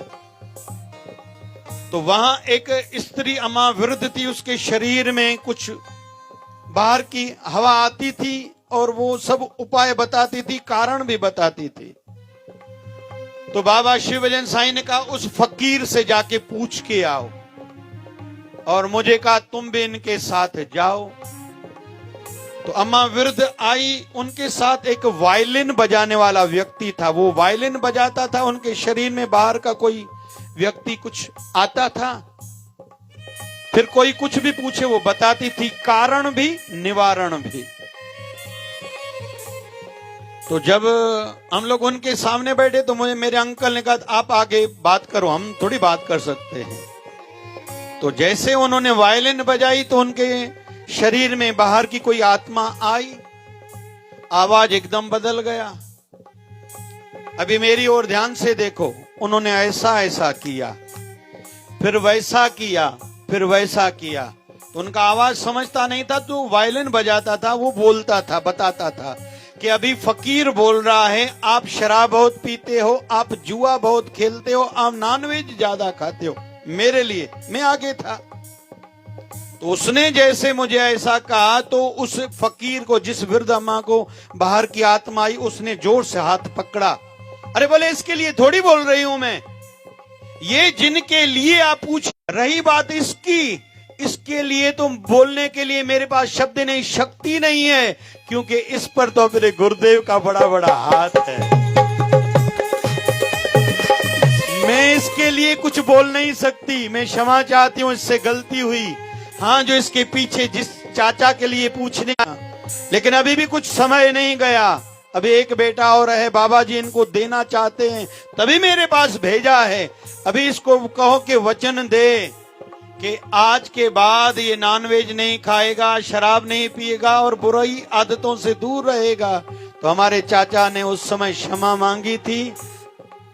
तो वहां एक स्त्री अम्मा वृद्ध थी, उसके शरीर में कुछ बाहर की हवा आती थी और वो सब उपाय बताती थी, कारण भी बताती थी। तो बाबा शिवभजन साईं ने कहा उस फकीर से जाके पूछ के आओ, और मुझे कहा तुम भी इनके साथ जाओ। तो अम्मा वृद्ध आई, उनके साथ एक वायलिन बजाने वाला व्यक्ति था। वो वायलिन बजाता था, उनके शरीर में बाहर का कोई व्यक्ति कुछ आता था, फिर कोई कुछ भी पूछे वो बताती थी, कारण भी निवारण भी। तो जब हम लोग उनके सामने बैठे तो मुझे मेरे अंकल ने कहा आप आगे बात करो, हम थोड़ी बात कर सकते हैं। तो जैसे उन्होंने वायलिन बजाई तो उनके शरीर में बाहर की कोई आत्मा आई, आवाज एकदम बदल गया। अभी मेरी ओर ध्यान से देखो, उन्होंने ऐसा ऐसा किया, फिर वैसा किया, फिर वैसा किया। तो उनका आवाज समझता नहीं था, तो वायलिन बजाता था, वो बोलता था, बताता था कि अभी फकीर बोल रहा है आप शराब बहुत पीते हो, आप जुआ बहुत खेलते हो, आप नॉनवेज ज्यादा खाते हो, मेरे लिए मैं आगे था। तो उसने जैसे मुझे ऐसा कहा तो उस फकीर को, जिस वृद्ध अम्मा को बाहर की आत्मा आई, उसने जोर से हाथ पकड़ा। अरे बोले इसके लिए थोड़ी बोल रही हूं मैं, ये जिनके लिए आप पूछ रही बात इसकी, इसके लिए तुम बोलने के लिए मेरे पास शब्द नहीं, शक्ति नहीं है, क्योंकि इस पर तो मेरे गुरुदेव का बड़ा बड़ा हाथ है। मैं इसके लिए कुछ बोल नहीं सकती, मैं क्षमा चाहती हूं, इससे गलती हुई। हाँ, जो इसके पीछे जिस चाचा के लिए पूछने, लेकिन अभी भी कुछ समय नहीं गया, अभी एक बेटा और है, बाबा जी इनको देना चाहते हैं, तभी मेरे पास भेजा है। अभी इसको कहो कि वचन दे कि आज के बाद ये नॉनवेज नहीं खाएगा, शराब नहीं पिएगा और बुरी आदतों से दूर रहेगा। तो हमारे चाचा ने उस समय क्षमा मांगी थी,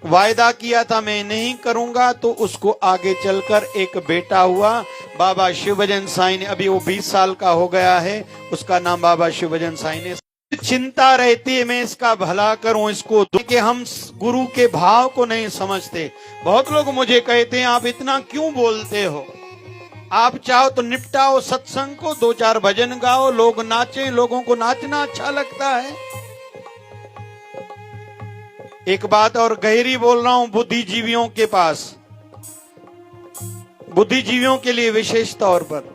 वायदा किया था मैं नहीं करूंगा, तो उसको आगे चलकर एक बेटा हुआ। बाबा शिवभजन साईं ने, अभी वो 20 साल का हो गया है, उसका नाम बाबा शिवभजन साईं ने। चिंता रहती है मैं इसका भला करूं, इसको कि हम गुरु के भाव को नहीं समझते। बहुत लोग मुझे कहते हैं आप इतना क्यों बोलते हो, आप चाहो तो निपटाओ सत्संग को, 2-4 भजन गाओ, लोग नाचें, लोगों को नाचना अच्छा लगता है। एक बात और गहरी बोल रहा हूं, बुद्धिजीवियों के पास, बुद्धिजीवियों के लिए विशेष तौर पर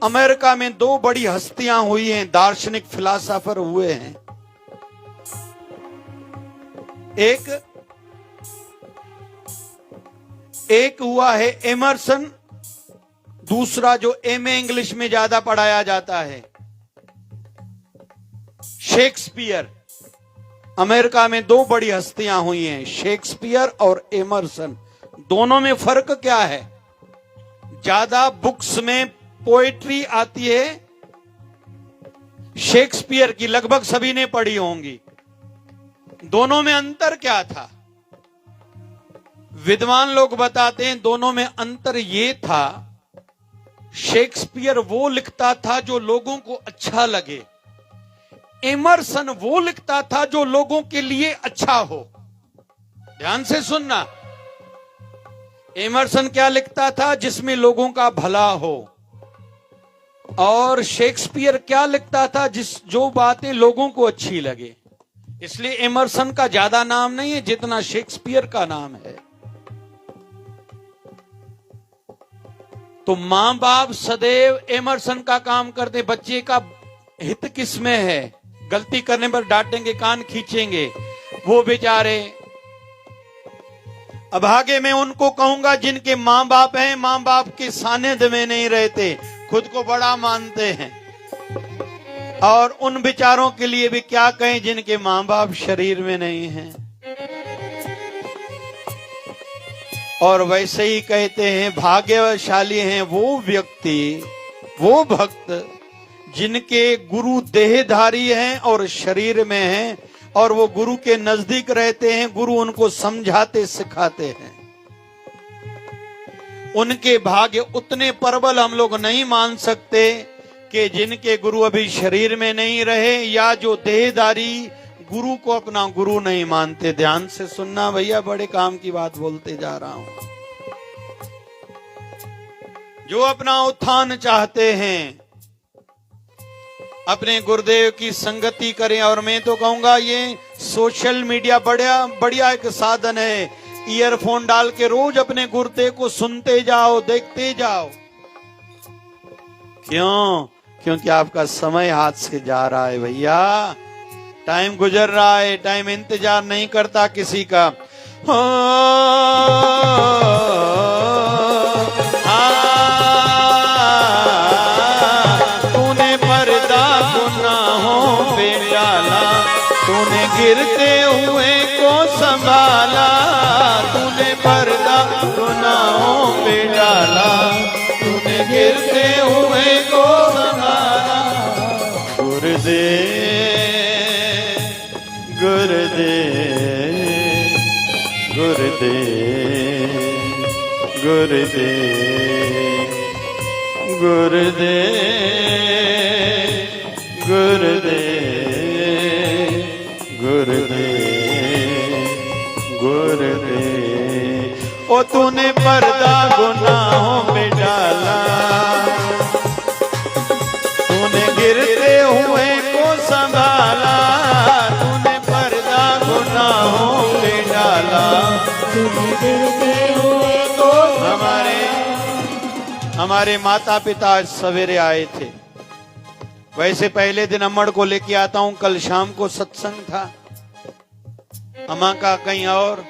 अमेरिका में 2 बड़ी हस्तियां हुई हैं, दार्शनिक फिलासफर हुए हैं। एक हुआ है एमरसन, दूसरा जो एमए इंग्लिश में ज्यादा पढ़ाया जाता है, शेक्सपियर। अमेरिका में 2 बड़ी हस्तियां हुई हैं, शेक्सपियर और एमरसन। दोनों में फर्क क्या है? ज्यादा बुक्स में पोएट्री आती है शेक्सपियर की, लगभग सभी ने पढ़ी होंगी। दोनों में अंतर क्या था? विद्वान लोग बताते हैं दोनों में अंतर ये था, शेक्सपियर वो लिखता था जो लोगों को अच्छा लगे, एमरसन वो लिखता था जो लोगों के लिए अच्छा हो। ध्यान से सुनना, एमरसन क्या लिखता था? जिसमें लोगों का भला हो। और शेक्सपियर क्या लिखता था? जो बातें लोगों को अच्छी लगे। इसलिए एमरसन का ज्यादा नाम नहीं है जितना शेक्सपियर का नाम है। तो मां बाप सदैव एमरसन का काम करते, बच्चे का हित किसमें है? गलती करने पर डांटेंगे, कान खींचेंगे, वो बेचारे अभागे। मैं उनको कहूंगा जिनके मां बाप हैं, मां बाप के सानिध्य में नहीं रहते, खुद को बड़ा मानते हैं। और उन विचारों के लिए भी क्या कहें जिनके मां बाप शरीर में नहीं हैं। और वैसे ही कहते हैं भाग्यशाली हैं वो व्यक्ति, वो भक्त जिनके गुरु देहधारी हैं और शरीर में हैं, और वो गुरु के नजदीक रहते हैं, गुरु उनको समझाते सिखाते हैं। उनके भाग्य उतने प्रबल हम लोग नहीं मान सकते कि जिनके गुरु अभी शरीर में नहीं रहे, या जो देहधारी गुरु को अपना गुरु नहीं मानते। ध्यान से सुनना भैया, बड़े काम की बात बोलते जा रहा हूं। जो अपना उत्थान चाहते हैं, अपने गुरुदेव की संगति करें। और मैं तो कहूंगा ये सोशल मीडिया बढ़िया एक साधन है। ईयरफोन डाल के रोज अपने गुरुदेव को सुनते जाओ, देखते जाओ। क्यों? क्योंकि आपका समय हाथ से जा रहा है भैया, टाइम गुजर रहा है, टाइम इंतजार नहीं करता किसी का। तूने पर्दा गुनाहों पे डाला, तूने गिरते हुए को संभाला, तूने पर्दा गुनाहों पे डाला, तूने गिरते हुए को संभाला। गुरुदेव गुरुदेव गुरुदेव गुरुदेव गुरुदेव गुरुदेव गुरुदेव गुरुदेव। ओ तूने पर्दा गुनाहों में डाला, तूने गिरते हुए को संभाला, तूने पर्दा गुनाहों में डाला, तूने गिरते हुए को। हमारे माता पिता आज सवेरे आए थे। वैसे पहले दिन अम्मड़ को लेके आता हूं, कल शाम को सत्संग था, अम्मा का कहीं और।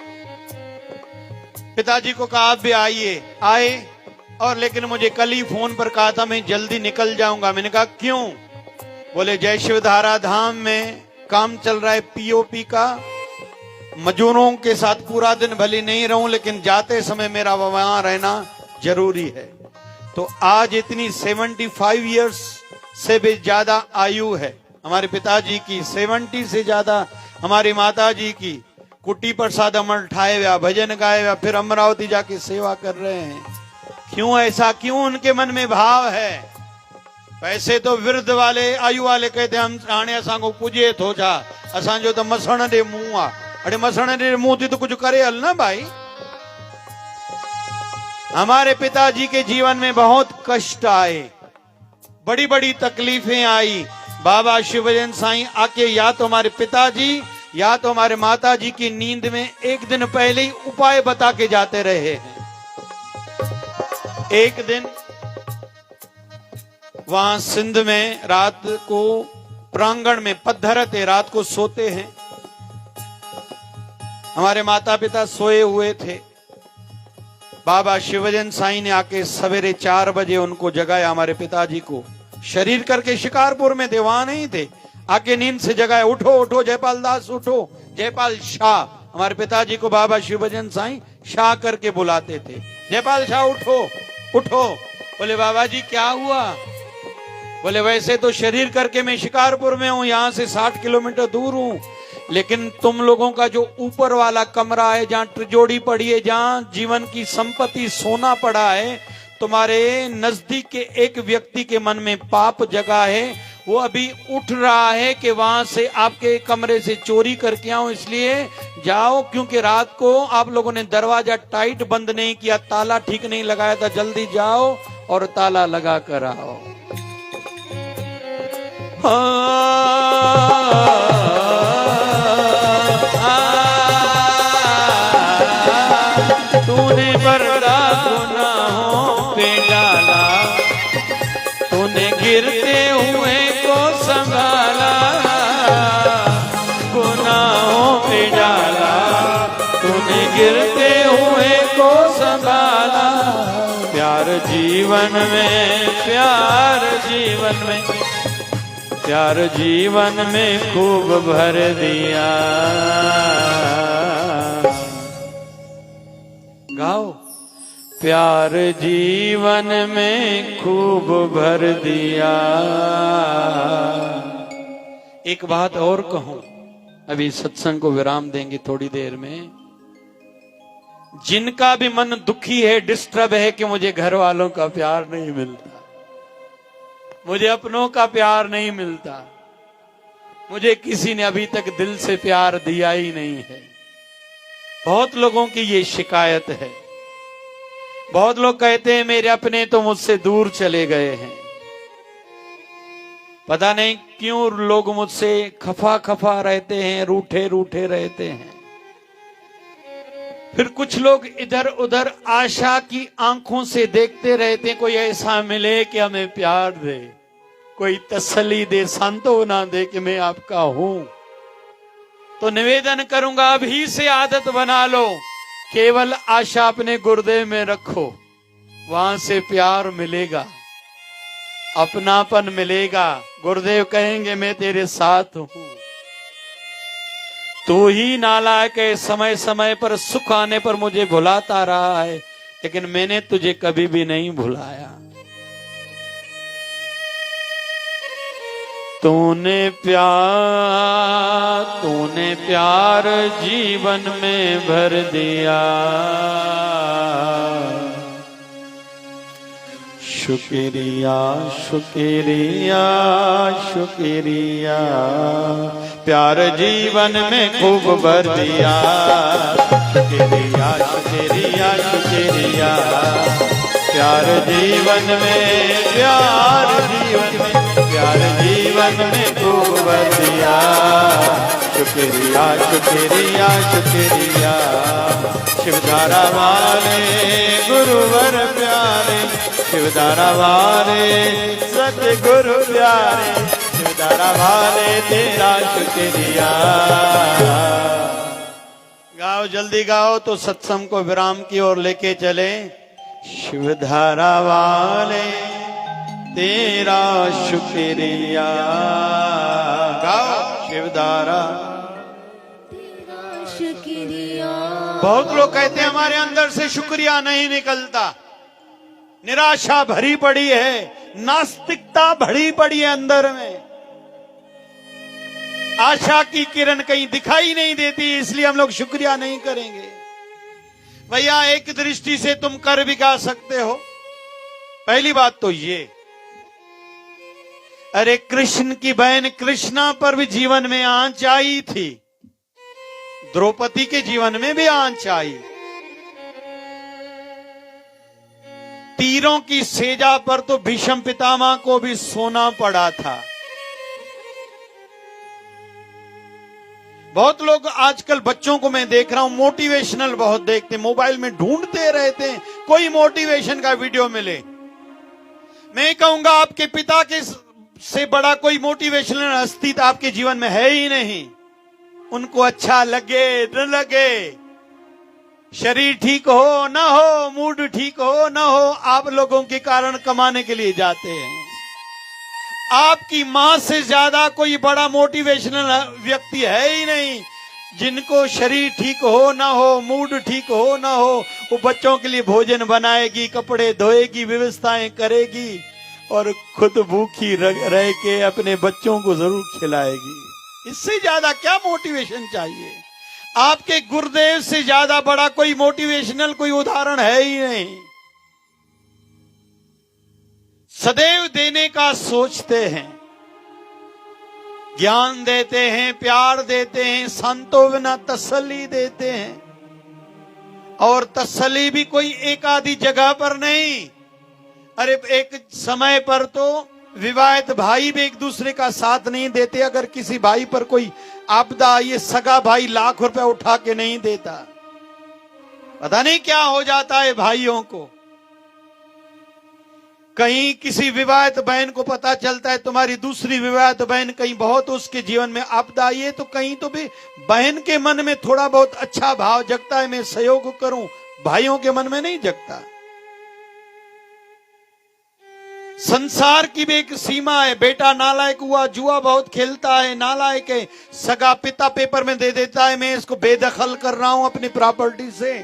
पिताजी को कहा आप भी आइए, आए। और लेकिन मुझे कल ही फोन पर कहा था मैं जल्दी निकल जाऊंगा। मैंने कहा क्यों? बोले जय शिवधारा धाम में काम चल रहा है पीओपी का, मजदूरों के साथ पूरा दिन भले नहीं रहूं, लेकिन जाते समय मेरा वहां रहना जरूरी है। तो आज इतनी 75 इयर्स से भी ज्यादा आयु है हमारे पिताजी की, 70 से ज्यादा हमारी माता जी की। कुट्टी प्रसाद अमर ठाए हुआ, भजन गाए हुआ, फिर अमरावती जाके सेवा कर रहे हैं। क्यों ऐसा? क्यों उनके मन में भाव है? वैसे तो वृद्ध वाले आयु वाले कहते हम हाणे असां को पूजे थो छा, असांजो तो मसण दे मुंह आ। अरे मसण दे मुंह थी तो कुछ करे हल ना भाई। हमारे पिताजी के जीवन में बहुत कष्ट आए, बड़ी बड़ी तकलीफें आई। बाबा शिवजन साईं आके या तो हमारे पिताजी या तो हमारे माताजी की नींद में एक दिन पहले ही उपाय बता के जाते रहे हैं। एक दिन वहां सिंध में रात को प्रांगण में पत्थर थे, रात को सोते हैं। हमारे माता पिता सोए हुए थे। बाबा शिवजन साईं ने आके सवेरे 4 बजे उनको जगाया, हमारे पिताजी को। शरीर करके शिकारपुर में थे, वहां नहीं थे। आके नींद से जगाया, उठो उठो जयपाल दास उठो। जयपाल शाह, हमारे पिताजी को बाबा शिवजन साईं शाह करके बुलाते थे। जयपाल शाह उठो उठो। बोले बाबा जी क्या हुआ? बोले वैसे तो शरीर करके मैं शिकारपुर में हूं, यहां से 60 किलोमीटर दूर हूं, लेकिन तुम लोगों का जो ऊपर वाला कमरा है, जहां त्रिजोड़ी पड़ी है, जहां जीवन की संपत्ति सोना पड़ा है, तुम्हारे नजदीक के एक व्यक्ति के मन में पाप जगा है। वो अभी उठ रहा है कि वहां से आपके कमरे से चोरी करके आओ, इसलिए जाओ। क्योंकि रात को आप लोगों ने दरवाजा टाइट बंद नहीं किया, ताला ठीक नहीं लगाया था, जल्दी जाओ और ताला लगा कर आओ। तूने पर्दा गुनाहों पे डाला, तूने गिरते हुए को संभाला, गुनाहों पे डाला, तूने गिरते हुए को संभाला। प्यार जीवन में, प्यार जीवन में, प्यार जीवन में खूब भर दिया। गाओ। प्यार जीवन में खूब भर दिया। एक बात और कहूं, अभी सत्संग को विराम देंगे थोड़ी देर में। जिनका भी मन दुखी है, डिस्टर्ब है कि मुझे घर वालों का प्यार नहीं मिलता, मुझे अपनों का प्यार नहीं मिलता, मुझे किसी ने अभी तक दिल से प्यार दिया ही नहीं है। बहुत लोगों की ये शिकायत है। बहुत लोग कहते हैं मेरे अपने तो मुझसे दूर चले गए हैं। पता नहीं क्यों लोग मुझसे खफा खफा रहते हैं, रूठे रूठे रहते हैं। फिर कुछ लोग इधर उधर आशा की आंखों से देखते रहते हैं, कोई ऐसा मिले कि हमें प्यार दे, कोई तसल्ली दे, सांत्वना दे कि मैं आपका हूं। तो निवेदन करूंगा, अभी से आदत बना लो, केवल आशा अपने गुरुदेव में रखो, वहां से प्यार मिलेगा, अपनापन मिलेगा। गुरुदेव कहेंगे मैं तेरे साथ हूं। तू ही नालायक है, समय समय पर सुख आने पर मुझे भुलाता रहा है, लेकिन मैंने तुझे कभी भी नहीं भुलाया। तूने प्यार जीवन में भर दिया। शुक्रिया शुक्रिया शुक्रिया, प्यार जीवन में खूब भर दिया। शुक्रिया शुक्रिया शुक्रिया, प्यार जीवन में, प्यार जीवन में, प्यार जीवन में खूब भर दिया। शुक्रिया शुक्रिया शुक्रिया, शिवधारा वाले गुरुवर प्यारे, शिवधारा वाले सतगुरु प्यारे, शिवधारा वाले तेरा शुक्रिया। गाओ, जल्दी गाओ तो सत्संग को विराम की ओर लेके चले। शिवधारा वाले तेरा शुक्रिया। गाओ, शिवधारा तेरा शुक्रिया। बहुत लोग कहते हैं हमारे अंदर से शुक्रिया नहीं निकलता, निराशा भरी पड़ी है, नास्तिकता भरी पड़ी है अंदर में, आशा की किरण कहीं दिखाई नहीं देती, इसलिए हम लोग शुक्रिया नहीं करेंगे। भैया, एक दृष्टि से तुम कर भी गा सकते हो। पहली बात तो ये, अरे कृष्ण की बहन कृष्णा पर भी जीवन में आंच आई थी, द्रौपदी के जीवन में भी आंच आई। तीरों की सेजा पर तो भीष्म पितामह को भी सोना पड़ा था। बहुत लोग आजकल, बच्चों को मैं देख रहा हूं, मोटिवेशनल बहुत देखते हैं, मोबाइल में ढूंढते रहते हैं कोई मोटिवेशन का वीडियो मिले। मैं कहूंगा आपके पिता के से बड़ा कोई मोटिवेशनल हस्ती तो आपके जीवन में है ही नहीं। उनको अच्छा लगे न लगे, शरीर ठीक हो ना हो, मूड ठीक हो ना हो, आप लोगों के कारण कमाने के लिए जाते हैं। आपकी मां से ज्यादा कोई बड़ा मोटिवेशनल व्यक्ति है ही नहीं। जिनको शरीर ठीक हो ना हो, मूड ठीक हो ना हो, वो बच्चों के लिए भोजन बनाएगी, कपड़े धोएगी, व्यवस्थाएं करेगी और खुद भूखी रह के अपने बच्चों को जरूर खिलाएगी। इससे ज्यादा क्या मोटिवेशन चाहिए? आपके गुरुदेव से ज्यादा बड़ा कोई मोटिवेशनल कोई उदाहरण है ही नहीं। सदैव देने का सोचते हैं, ज्ञान देते हैं, प्यार देते हैं, सांत्वना तसल्ली देते हैं। और तसल्ली भी कोई एक आधी जगह पर नहीं। अरे एक समय पर तो विवाहित भाई भी एक दूसरे का साथ नहीं देते। अगर किसी भाई पर कोई आपदा, ये सगा भाई लाख रुपए उठा के नहीं देता, पता नहीं क्या हो जाता है भाइयों को। कहीं किसी विवाहित बहन को पता चलता है तुम्हारी दूसरी विवाहित बहन कहीं बहुत उसके जीवन में आपदा आई है, तो कहीं तो भी बहन के मन में थोड़ा बहुत अच्छा भाव जगता है, मैं सहयोग करूं, भाइयों के मन में नहीं जगता। संसार की भी एक सीमा है। बेटा नालायक हुआ, जुआ बहुत खेलता है, नालायक है, सगा पिता पेपर में दे देता है मैं इसको बेदखल कर रहा हूं अपनी प्रॉपर्टी से,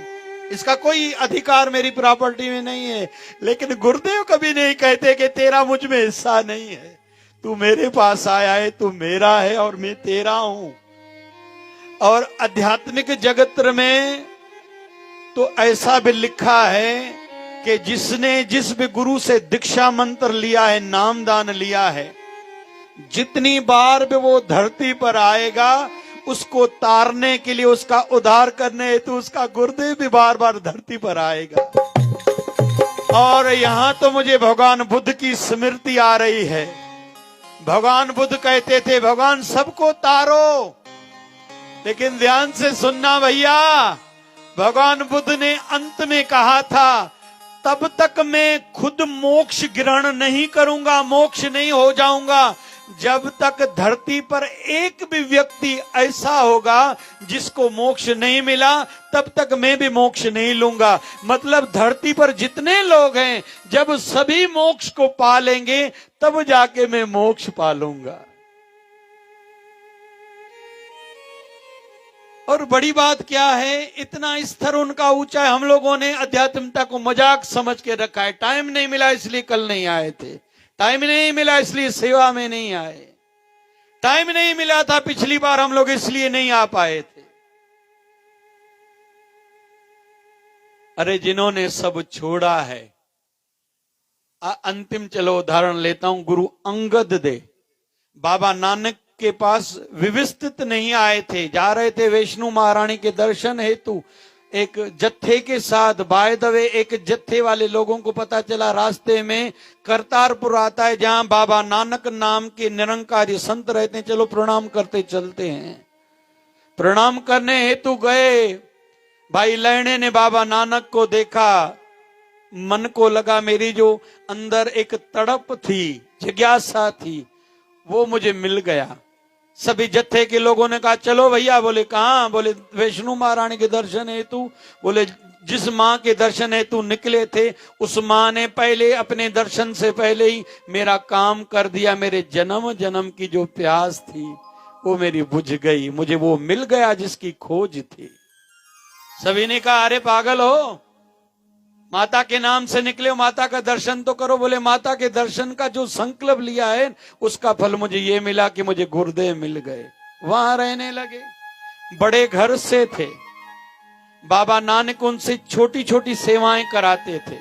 इसका कोई अधिकार मेरी प्रॉपर्टी में नहीं है। लेकिन गुरुदेव कभी नहीं कहते कि तेरा मुझ में हिस्सा नहीं है, तू मेरे पास आया है, तू मेरा है और मैं तेरा हूं। और आध्यात्मिक जगत में तो ऐसा भी लिखा है कि जिसने जिस भी गुरु से दीक्षा मंत्र लिया है, नामदान लिया है, जितनी बार भी वो धरती पर आएगा उसको तारने के लिए, उसका उद्धार करने हेतु उसका गुरुदेव भी बार बार धरती पर आएगा। और यहां तो मुझे भगवान बुद्ध की स्मृति आ रही है। भगवान बुद्ध कहते थे भगवान सबको तारो, लेकिन ध्यान से सुनना भैया, भगवान बुद्ध ने अंत में कहा था तब तक मैं खुद मोक्ष ग्रहण नहीं करूंगा, मोक्ष नहीं हो जाऊंगा, जब तक धरती पर एक भी व्यक्ति ऐसा होगा जिसको मोक्ष नहीं मिला, तब तक मैं भी मोक्ष नहीं लूंगा। मतलब धरती पर जितने लोग हैं, जब सभी मोक्ष को पालेंगे तब जाके मैं मोक्ष पालूंगा। और बड़ी बात क्या है, इतना स्तर उनका ऊंचा है। हम लोगों ने अध्यात्मता को मजाक समझ के रखा है। टाइम नहीं मिला इसलिए कल नहीं आए थे, टाइम नहीं मिला इसलिए सेवा में नहीं आए, टाइम नहीं मिला था पिछली बार हम लोग इसलिए नहीं आ पाए थे। अरे जिन्होंने सब छोड़ा है, अंतिम चलो उदाहरण लेता हूं, गुरु अंगद दे बाबा नानक के पास व्यवस्थित नहीं आए थे, जा रहे थे वैष्णो महारानी के दर्शन हेतु एक जत्थे के साथ। बाय द वे एक जत्थे वाले लोगों को पता चला रास्ते में करतारपुर आता है जहां बाबा नानक नाम के निरंकारी संत रहते हैं, चलो प्रणाम करते चलते हैं। प्रणाम करने हेतु गए, भाई लैणे ने बाबा नानक को देखा, मन को लगा मेरी जो अंदर एक तड़प थी, जिज्ञासा थी, वो मुझे मिल गया। सभी जत्थे के लोगों ने कहा चलो भैया। बोले कहां? बोले वैष्णो महारानी के दर्शन हेतु। बोले जिस माँ के दर्शन हेतु निकले थे उस माँ ने पहले अपने दर्शन से पहले ही मेरा काम कर दिया। मेरे जन्म जन्म की जो प्यास थी वो मेरी बुझ गई, मुझे वो मिल गया जिसकी खोज थी। सभी ने कहा अरे पागल हो, माता के नाम से निकले हो, माता का दर्शन तो करो। बोले माता के दर्शन का जो संकल्प लिया है उसका फल मुझे ये मिला कि मुझे गुरुदेव मिल गए। वहां रहने लगे, बड़े घर से थे। बाबा नानक उनसे छोटी छोटी सेवाएं कराते थे।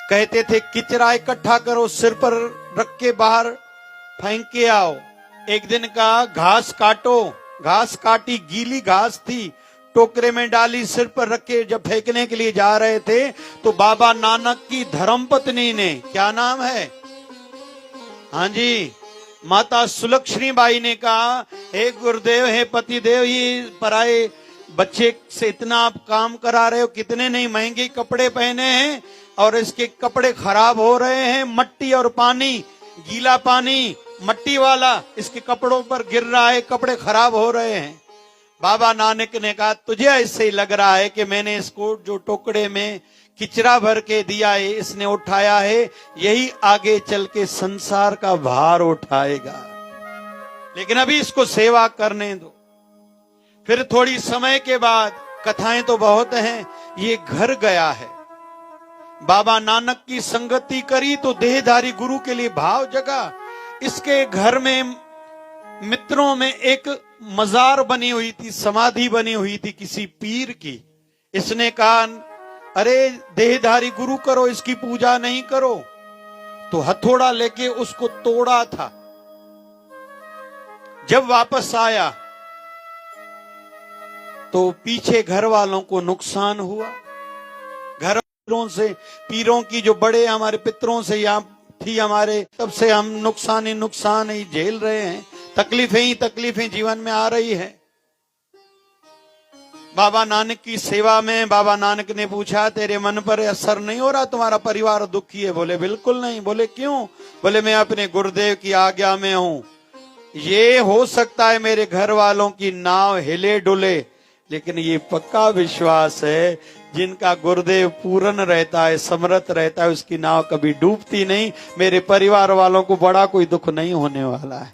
कहते थे किचरा इकट्ठा करो, सिर पर रख के बाहर फेंक के आओ। एक दिन का घास काटो, घास काटी, गीली घास थी, टोकरे में डाली, सिर पर रखे जब फेंकने के लिए जा रहे थे तो बाबा नानक की धर्मपत्नी ने, क्या नाम है, हाँ जी, माता सुलक्षणी बाई ने कहा हे गुरुदेव, हे पतिदेव, ये पराए बच्चे से इतना आप काम करा रहे हो, कितने नहीं महंगे कपड़े पहने हैं और इसके कपड़े खराब हो रहे हैं। मट्टी और पानी, गीला पानी मट्टी वाला इसके कपड़ों पर गिर रहा है, कपड़े खराब हो रहे हैं। बाबा नानक ने कहा तुझे ऐसे ही लग रहा है कि मैंने इसको जो टोकरे में किचरा भर के दिया है, इसने उठाया है, यही आगे चल के संसार का भार उठाएगा, लेकिन अभी इसको सेवा करने दो। फिर थोड़ी समय के बाद, कथाएं तो बहुत हैं, ये घर गया है। बाबा नानक की संगति करी तो देहधारी गुरु के लिए भाव जगा। इसके घर में मित्रों में एक मजार बनी हुई थी, समाधि बनी हुई थी किसी पीर की। इसने कहा अरे देहधारी गुरु करो, इसकी पूजा नहीं करो। तो हथौड़ा लेके उसको तोड़ा था। जब वापस आया तो पीछे घर वालों को नुकसान हुआ। घरों से, पीरों की जो बड़े हमारे पितरों से यहाँ थी हमारे, तब से हम नुकसान ही झेल रहे हैं, तकलीफें ही तकलीफें जीवन में आ रही है। बाबा नानक की सेवा में बाबा नानक ने पूछा तेरे मन पर असर नहीं हो रहा, तुम्हारा परिवार दुखी है? बोले बिल्कुल नहीं। बोले क्यों? बोले मैं अपने गुरुदेव की आज्ञा में हूं। ये हो सकता है मेरे घर वालों की नाव हिले डुले, लेकिन ये पक्का विश्वास है जिनका गुरुदेव पूर्ण रहता है, समर्थ रहता है, उसकी नाव कभी डूबती नहीं। मेरे परिवार वालों को बड़ा कोई दुख नहीं होने वाला है।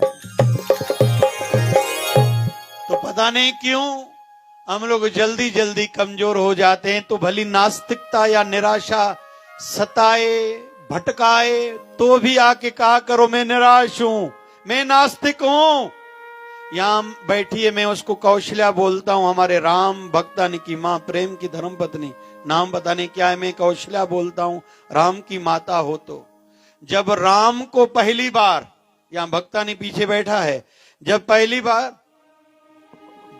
तो पता नहीं क्यों हम लोग जल्दी जल्दी कमजोर हो जाते हैं। तो भली नास्तिकता या निराशा सताए, भटकाए, तो भी आके कहा करो मैं निराश हूं, मैं नास्तिक हूं। यहां बैठी है, मैं उसको कौशल्या बोलता हूं, हमारे राम भक्तानी की मां, प्रेम की धर्म पत्नी, नाम पता नहीं क्या है, मैं कौशल्या बोलता हूं, राम की माता हो। तो जब राम को पहली बार, यहां भक्तानी पीछे बैठा है, जब पहली बार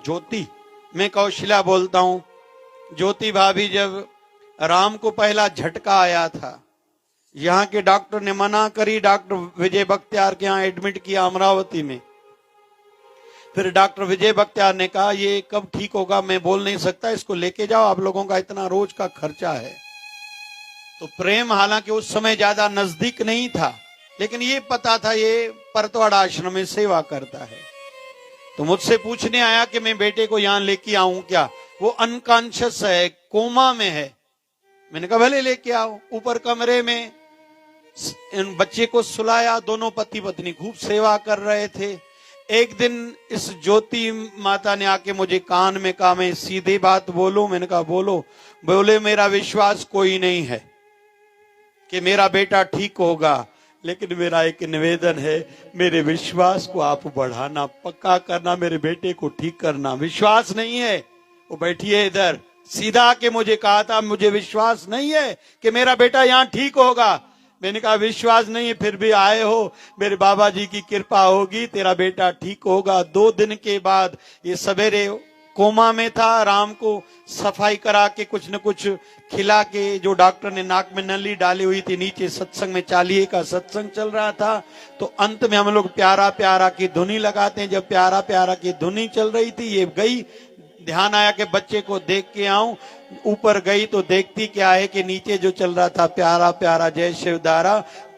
ज्योति, मैं कौशल्या बोलता हूं, ज्योति भाभी, जब राम को पहला झटका आया था, यहाँ के डॉक्टर ने मना करी, डॉक्टर विजय बख्तियार के यहाँ एडमिट किया अमरावती में। फिर डॉक्टर विजय बख्तियार ने कहा ये कब ठीक होगा मैं बोल नहीं सकता, इसको लेके जाओ, आप लोगों का इतना रोज का खर्चा है। तो प्रेम हालांकि उस समय ज्यादा नजदीक नहीं था, लेकिन ये पता था ये परतवाड़ा आश्रम में सेवा करता है। तो मुझसे पूछने आया कि मैं बेटे को यहां लेके आऊं क्या, वो अनकॉन्शियस है, कोमा में है। मैंने कहा भले लेके आओ। ऊपर कमरे में इन बच्चे को सुलाया, दोनों पति पत्नी खूब सेवा कर रहे थे। एक दिन इस ज्योति माता ने आके मुझे कान में कहा, मैं सीधी बात बोलूं? मैंने कहा बोलो। बोले मेरा विश्वास कोई नहीं है कि मेरा बेटा ठीक होगा, लेकिन मेरा एक निवेदन है, मेरे विश्वास को आप बढ़ाना, पक्का करना, मेरे बेटे को ठीक करना। विश्वास नहीं है, वो बैठी है इधर, सीधा आके मुझे कहा था मुझे विश्वास नहीं है कि मेरा बेटा यहाँ ठीक होगा। मैंने कहा विश्वास नहीं है, फिर भी आए हो, मेरे बाबा जी की कृपा होगी, तेरा बेटा ठीक होगा। 2 दिन के बाद ये सवेरे कोमा में था, राम को सफाई करा के कुछ न कुछ खिला के, जो डॉक्टर ने नाक में नली डाली हुई थी, नीचे सत्संग में चालीहे का सत्संग चल रहा था। तो अंत में हम लोग प्यारा प्यारा की धुनी लगाते हैं, जब प्यारा प्यारा की धुनी चल रही थी, ये गई, ध्यान आया कि बच्चे को देख के आऊं। ऊपर गई तो देखती क्या है कि नीचे जो चल रहा था प्यारा प्यारा जय शिवदारा,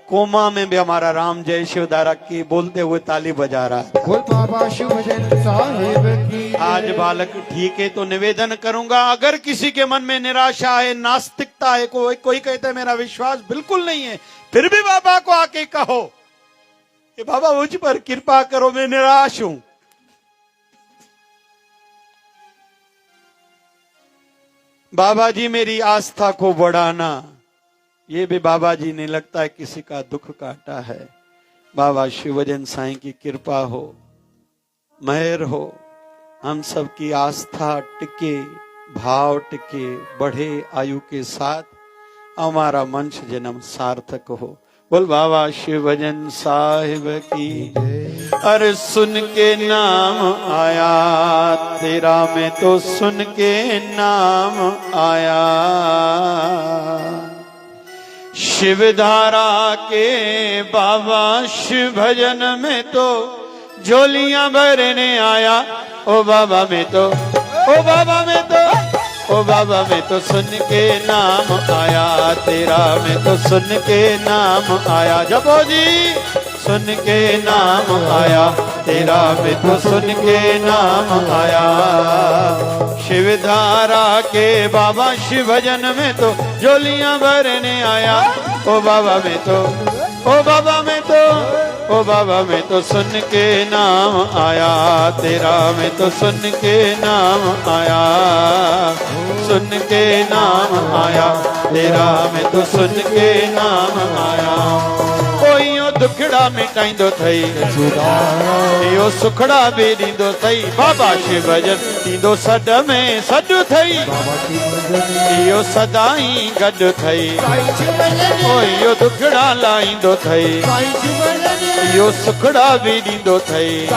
कोमा में भी हमारा राम जय शिवदारा की बोलते हुए ताली बजा रहा था। बोल बाबा शिवजन साहिब की। आज बालक ठीक है, तो निवेदन करूंगा, अगर किसी के मन में निराशा है, नास्तिकता है, कोई कहता है मेरा विश्वास बिल्कुल नहीं है, फिर भी बाबा को आके कहो कि बाबा मुझ पर कृपा करो, मैं निराश हूं। बाबा जी मेरी आस्था को बढ़ाना, ये भी बाबा जी ने लगता है किसी का दुख काटा है। बाबा शिवजन साईं की कृपा हो, मेहर हो, हम सब की आस्था टिके, भाव टिके, बढ़े आयु के साथ, हमारा मंच जन्म सार्थक हो। बोल बाबा शिवजन साहिब की। अरे सुन के नाम आया तेरा, मैं तो सुन के नाम आया, शिवधारा के बाबा शिव भजन में तो झोलियां भरने आया। ओ बाबा में तो, ओ बाबा में तो, ओ बाबा मैं तो सुन के नाम आया तेरा, मैं तो सुन के नाम आया। जपो जी, सुन के नाम आया तेरा, मैं तो सुन के नाम आया, शिवधारा के बाबा शिव भजन में तो झोलियां भरने आया। ओ बाबा मैं तो, ओ बाबा मैं तो, ओ बाबा मैं तो सुन के नाम आया तेरा, मैं तो सुन के नाम आया, सुन के नाम आया तेरा, मैं तो सुन के नाम आया। कोई दुखड़ा मिटाइंदो थई, यो सुखड़ा भी ॾींदो थई, बाबा शिव भजन ॾींदो सॾ में सॾ थई, इहो सदाई गॾु थई। इहो दुखड़ा लाहींदो थई, इहो सुखड़ा भी ॾींदो थई।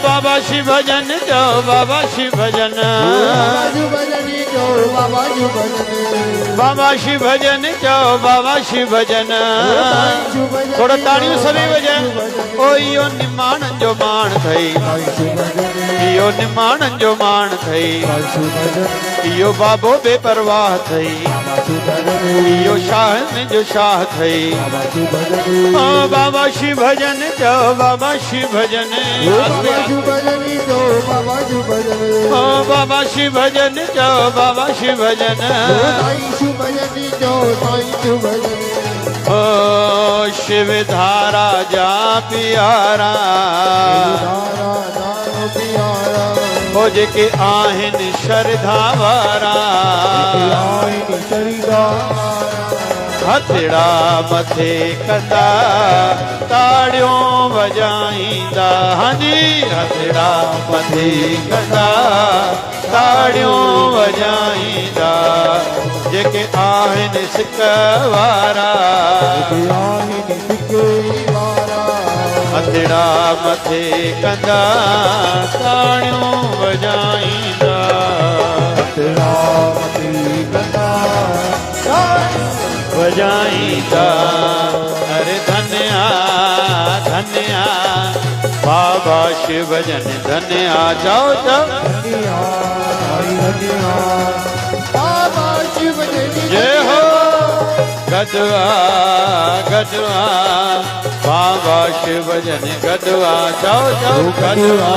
बाबा शिव भजन जो, बाबा शिव भजन, बाबा शिव भजन जो, बाबा शिव भजन। थोड़ा ताड़ियूं सभी वजन। ओ इहो निमाणन जो माण थई, इहो निमाणन जो माण थई, इहो बाबो बेपरवाह थई। બાબા શું ભજન यो शाह ने जो शाह थई બાબા શું ભજન ओ बाबा शिव भजन जो बाबा शिव भजन બાબા શું ભજન જો બાબા શું ભજન ओ बाबा शिव भजन जो बाबा शिव भजन સાઈ શું ભજન જો સાઈ શું ભજન ओ शिव धारा जा प्यारा તારા નામ પિયારા ओ जेके आहिन श्रद्धा वारा આઈ શરીરા हथड़ा मथे कंदा ताड़ियों वजाईंदा हाँ जी हथड़ा मथे कंदा ताड़ियों वजाईंदा जेके आहिन सिक वारा આઈ સિકે વારા हथड़ा मथे कंदा ताड़ियों वजाईंदा રામતી કથા वजाईंदा अरे धन्या धन्या बाबा शिव भजन धन्या जाओ जाओ ધન્યા ધન્યા બાબા શિવ जय हो गदवा गदवा बाबा शिव भजन गदवा जाओ जाओ गदवा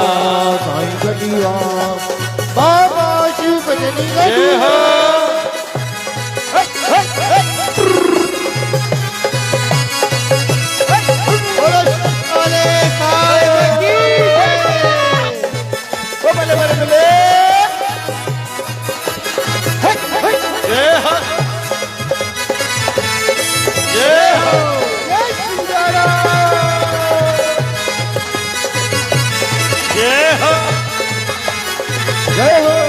સાઈ ગઢિયા બાબા શિવ ભજન जय हो जय हो जय हो जय हो જય હો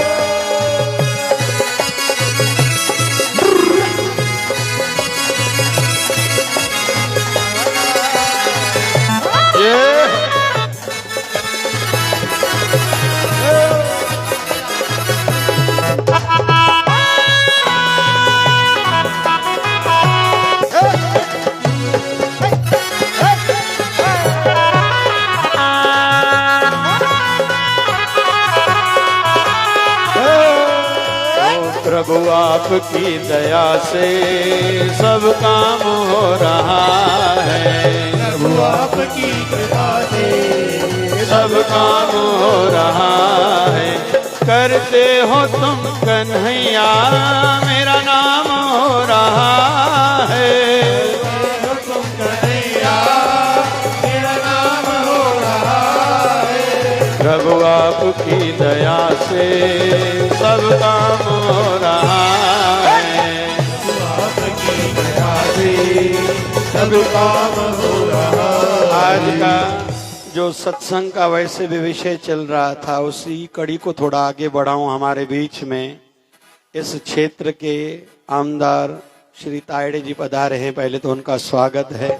जय हो प्रभु आपकी दया से सब काम हो रहा है પ્રભુ આપકી કૃપા से सब काम हो रहा है करते हो तुम कन्हैया मेरा नाम हो रहा है तुम कन्हैया मेरा नाम हो रहा है प्रभु आपकी दया से सब काम हो रहा है आपकी दया से सब काम हो रहा आज का जो सत्संग का वैसे भी विषय चल रहा था उसी कड़ी को थोड़ा आगे बढ़ाऊं हमारे बीच में इस क्षेत्र के आमदार श्री तायड़े जी पधारे हैं पहले तो उनका स्वागत है।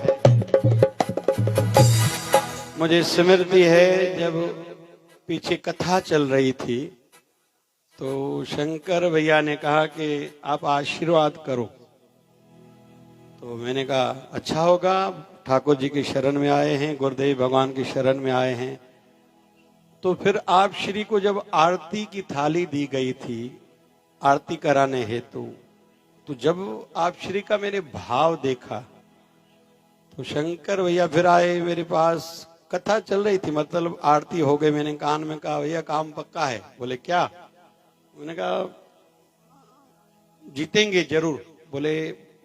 मुझे स्मृति है जब पीछे कथा चल रही थी तो शंकर भैया ने कहा कि आप आशीर्वाद करो तो मैंने कहा अच्छा होगा ठाकुर जी की शरण में आए हैं गुरुदेव भगवान की शरण में आए हैं तो फिर आप श्री को जब आरती की थाली दी गई थी आरती कराने हेतु तो जब आप श्री का मैंने भाव देखा तो शंकर भैया फिर आए मेरे पास कथा चल रही थी मतलब आरती हो गई मैंने कान में कहा भैया काम पक्का है बोले क्या मैंने कहा जीतेंगे जरूर बोले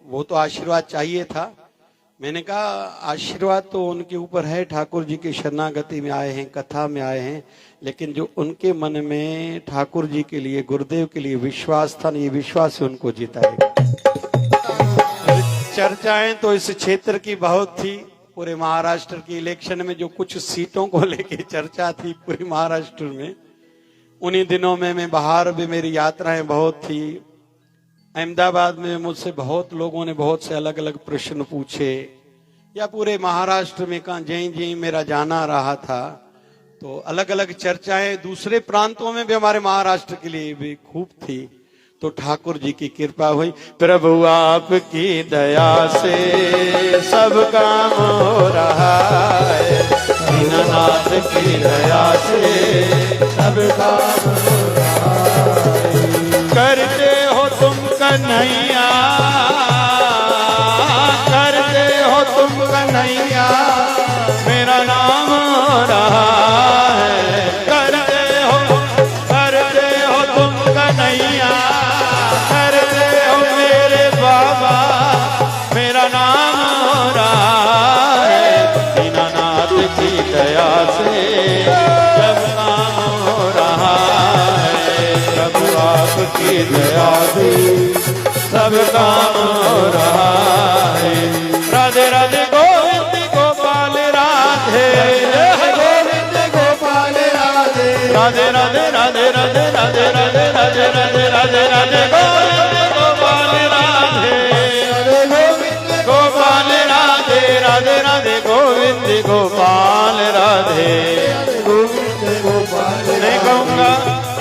वो तो आशीर्वाद चाहिए था मैंने कहा आशीर्वाद तो उनके ऊपर है ठाकुर जी की शरणागति में आए हैं कथा में आए हैं लेकिन जो उनके मन में ठाकुर जी के लिए गुरुदेव के लिए विश्वास था ये विश्वास से उनको जिताएगा। चर्चाएं तो इस क्षेत्र की बहुत थी पूरे महाराष्ट्र की इलेक्शन में जो कुछ सीटों को लेके चर्चा थी पूरे महाराष्ट्र में उन्हीं दिनों में मैं बाहर भी मेरी यात्राएं बहुत थी अहमदाबाद में मुझसे बहुत लोगों ने बहुत से अलग अलग प्रश्न पूछे या पूरे महाराष्ट्र में कहा जहीं जहीं मेरा जाना रहा था तो अलग अलग चर्चाएं दूसरे प्रांतों में भी हमारे महाराष्ट्र के लिए भी खूब थी तो ठाकुर जी की कृपा हुई प्रभु आपकी दया से सब काम हो रहा है दीननाथ की दया से सब काम हो रहा है करते हो तुम कन्हैया राधे गोविंद गोपाल राधे गोपाल राधे राधे राधे गोविंद गोपाल राधे। नहीं कहूंगा,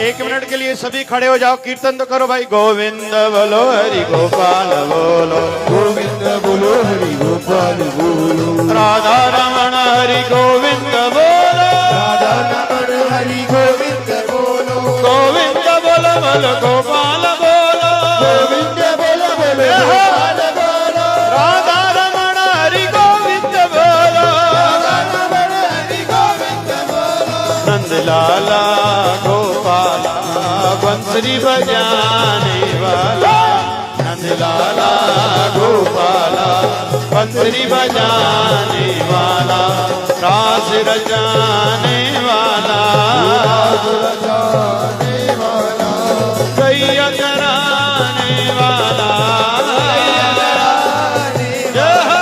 1 मिनट के लिए सभी खड़े हो जाओ, कीर्तन तो करो भाई। गोविंद बोलो हरि गोपाल बोलो, गोविंद बोलो हरि गोपाल बोलो, राधा रमण हरि गोविंद बोलो, राधा रमण हरि गोविंद बोलो, गोविंद बोलो बोलो गोपाल बोलो, गोविंद बोलो बोलो गोपाल बोलो, राधा रमण हरि गोविंद बोलो, राधा रमण हरि गोविंद बोलो, नंद लाला गोपाला बंसरी बजाने वाला, नंद लाला गोपाला बंसरी बजाने वाला, रास रचाने वाला, जाने वाला, गैया चराने वाला, जय हो।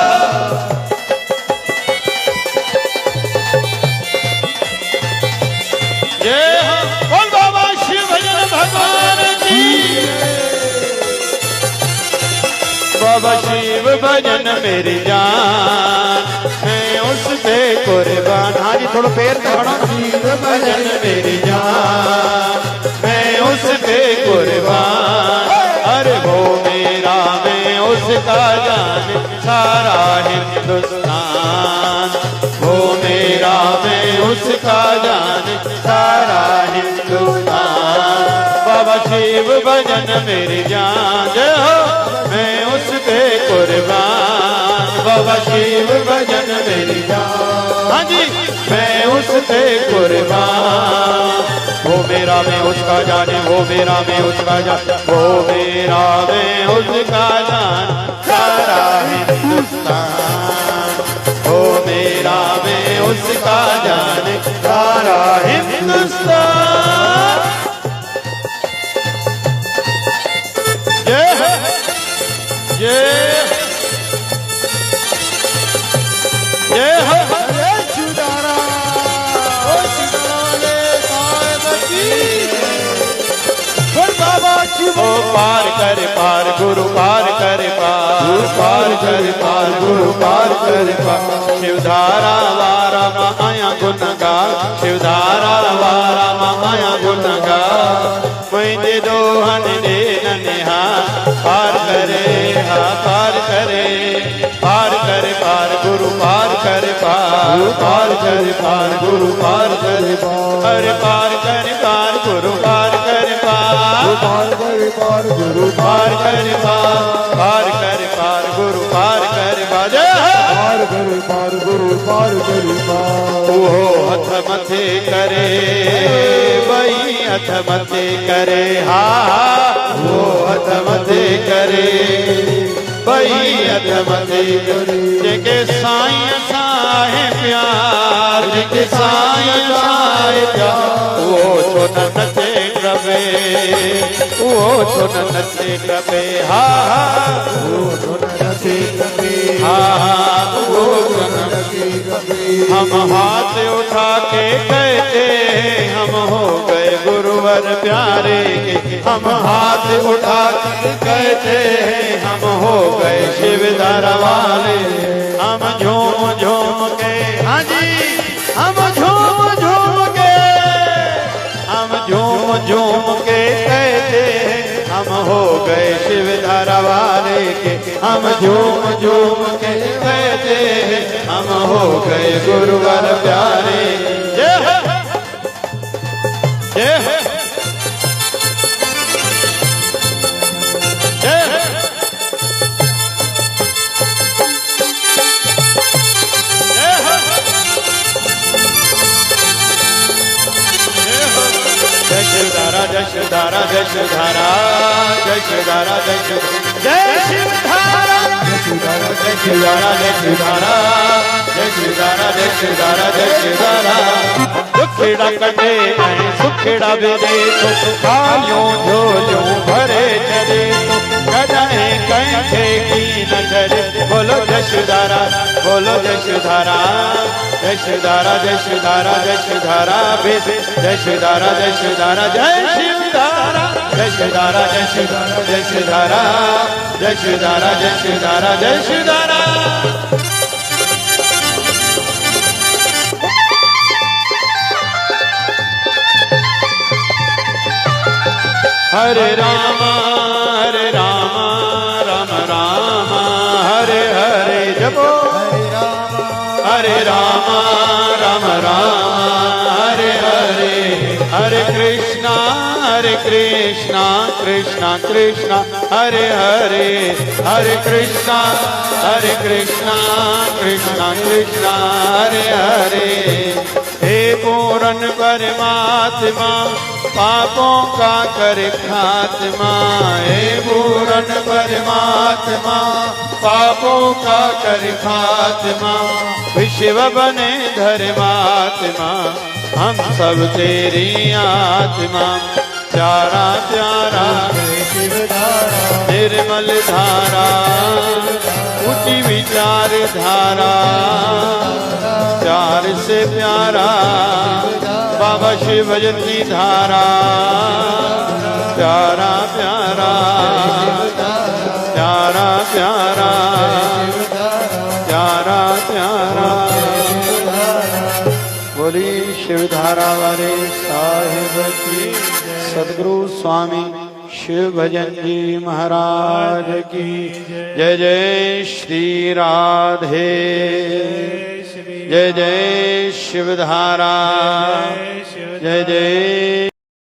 जय हो। बोल बाबा शिव भजन भगवान की, बाबा शिव भजन मेरी जान, मैं उस पे कुर्बान। हाँ जी, थोड़ा पैर खड़ा। शिव भजन मेरी जान, मैं उस पे कुर्बान, अरे वो मेरा मैं उसका जान, सारा हिंदुस्तान, वो मेरा मैं उसका जान, सारा हिंदुस्तान। बाबा शिव भजन मेरी जान, जय हो, मैं उस पे कुर्बान, बाबा शिव भजन मेरी जान। हाँ जी, मैं उस पे कुर्बान, वो मेरा मैं उसका जाने, वो मेरा मैं उसका जान, वो मेरा मैं उसका जान, सारा हिंदुस्तान, वो मेरा मैं उसका जाने, सारा हिंदुस्तान। जय हो, जय जय हो। ओ पार कर पार गुरु पार कर पार, पार कर पार गुरु पार कर पार, शिवधारा वारा माया गुनगार, शिवधारा वारा माया गुनगार, मुझे दोहन दे नहा, पार करे हा पार करे, पार कर पार गुरु पार कर पार, पार कर पार गुरु पार कर पार, हर पार कर पार गुरु पार कर पार, पार कर पार गुरु पार कर पार गुरु पार कर पार, पार कर पार गुरु पार कर पार। वो हथ मथे करे बई हथ मथे करे, हा वो हथ मथे करे बई हथ मथे करे, जेके साईं साहे प्यार, जेके साईं साहे प्यार, वो छो न नचे रवे, वो छो न नचे रवे, हा वो छो न नचे रवे, हा वो छो न नचे रवे। हम हाथ उठा के कहते हम हो गए गुरुवर प्यारे के, हम हाथ उठा के कहते हम हो गए शिवधारा वाले, हम झूम झूम के, हाँ जी हम झूम झूम के, हम झूम झूम के कहते हम हो गए शिवधारा वाले के, हम झूम झूम के कहते हम हो गए गुरुवर प्यारे। जय हो, जय हो, जय हो, जय हो, जय हो। जय शिवधारा जय शिवधारा जय शिवधारा जय शिवधारा जय शिवधारा जय शिवधारा जय शिवधारा जय शिवधारा जय शिवधारा जय शिवधारा जय शिवधारा। दुखेड़ा कटे ऐं सुखेड़ा बेदे तो कालियों झोलियों भरे चले तो गजाएं कंठे की नजर। बोलो जय शिवधारा बोलो जय शिवधारा जय शिवधारा जय शिवधारा जय शिवधारा जय शिवधारा जय शिवधारा जय शिवधारा। जय शिवधारा जय शिवधारा जय शिवधारा जय शिवधारा जय शिवधारा जय शिवधारा। हरे राम राम राम हरे हरे जपो हरे राम राम हरे हरे हरे कृष्णा कृष्णा कृष्णा हरे हरे हरे कृष्णा कृष्णा कृष्णा हरे हरे। हे पूर्ण परमात्मा पापों का कर खात्मा, हे पूर्ण परमात्मा पापों का कर खात्मा, विश्व बने धर्मात्मा हम सब तेरी आत्मा। प्यारा प्यारा निर्मल धारा ऊंची विचार धारा, प्यार से प्यारा बाबा शिव भजन की धारा। प्यारा प्यारा प्यारा प्यारा प्यारा प्यारा बोली शिवधारा वाले साहिब की सदगुरु स्वामी शिव भजन जी महाराज की जय। जय श्री राधे जय जय शिवधारा जय जय।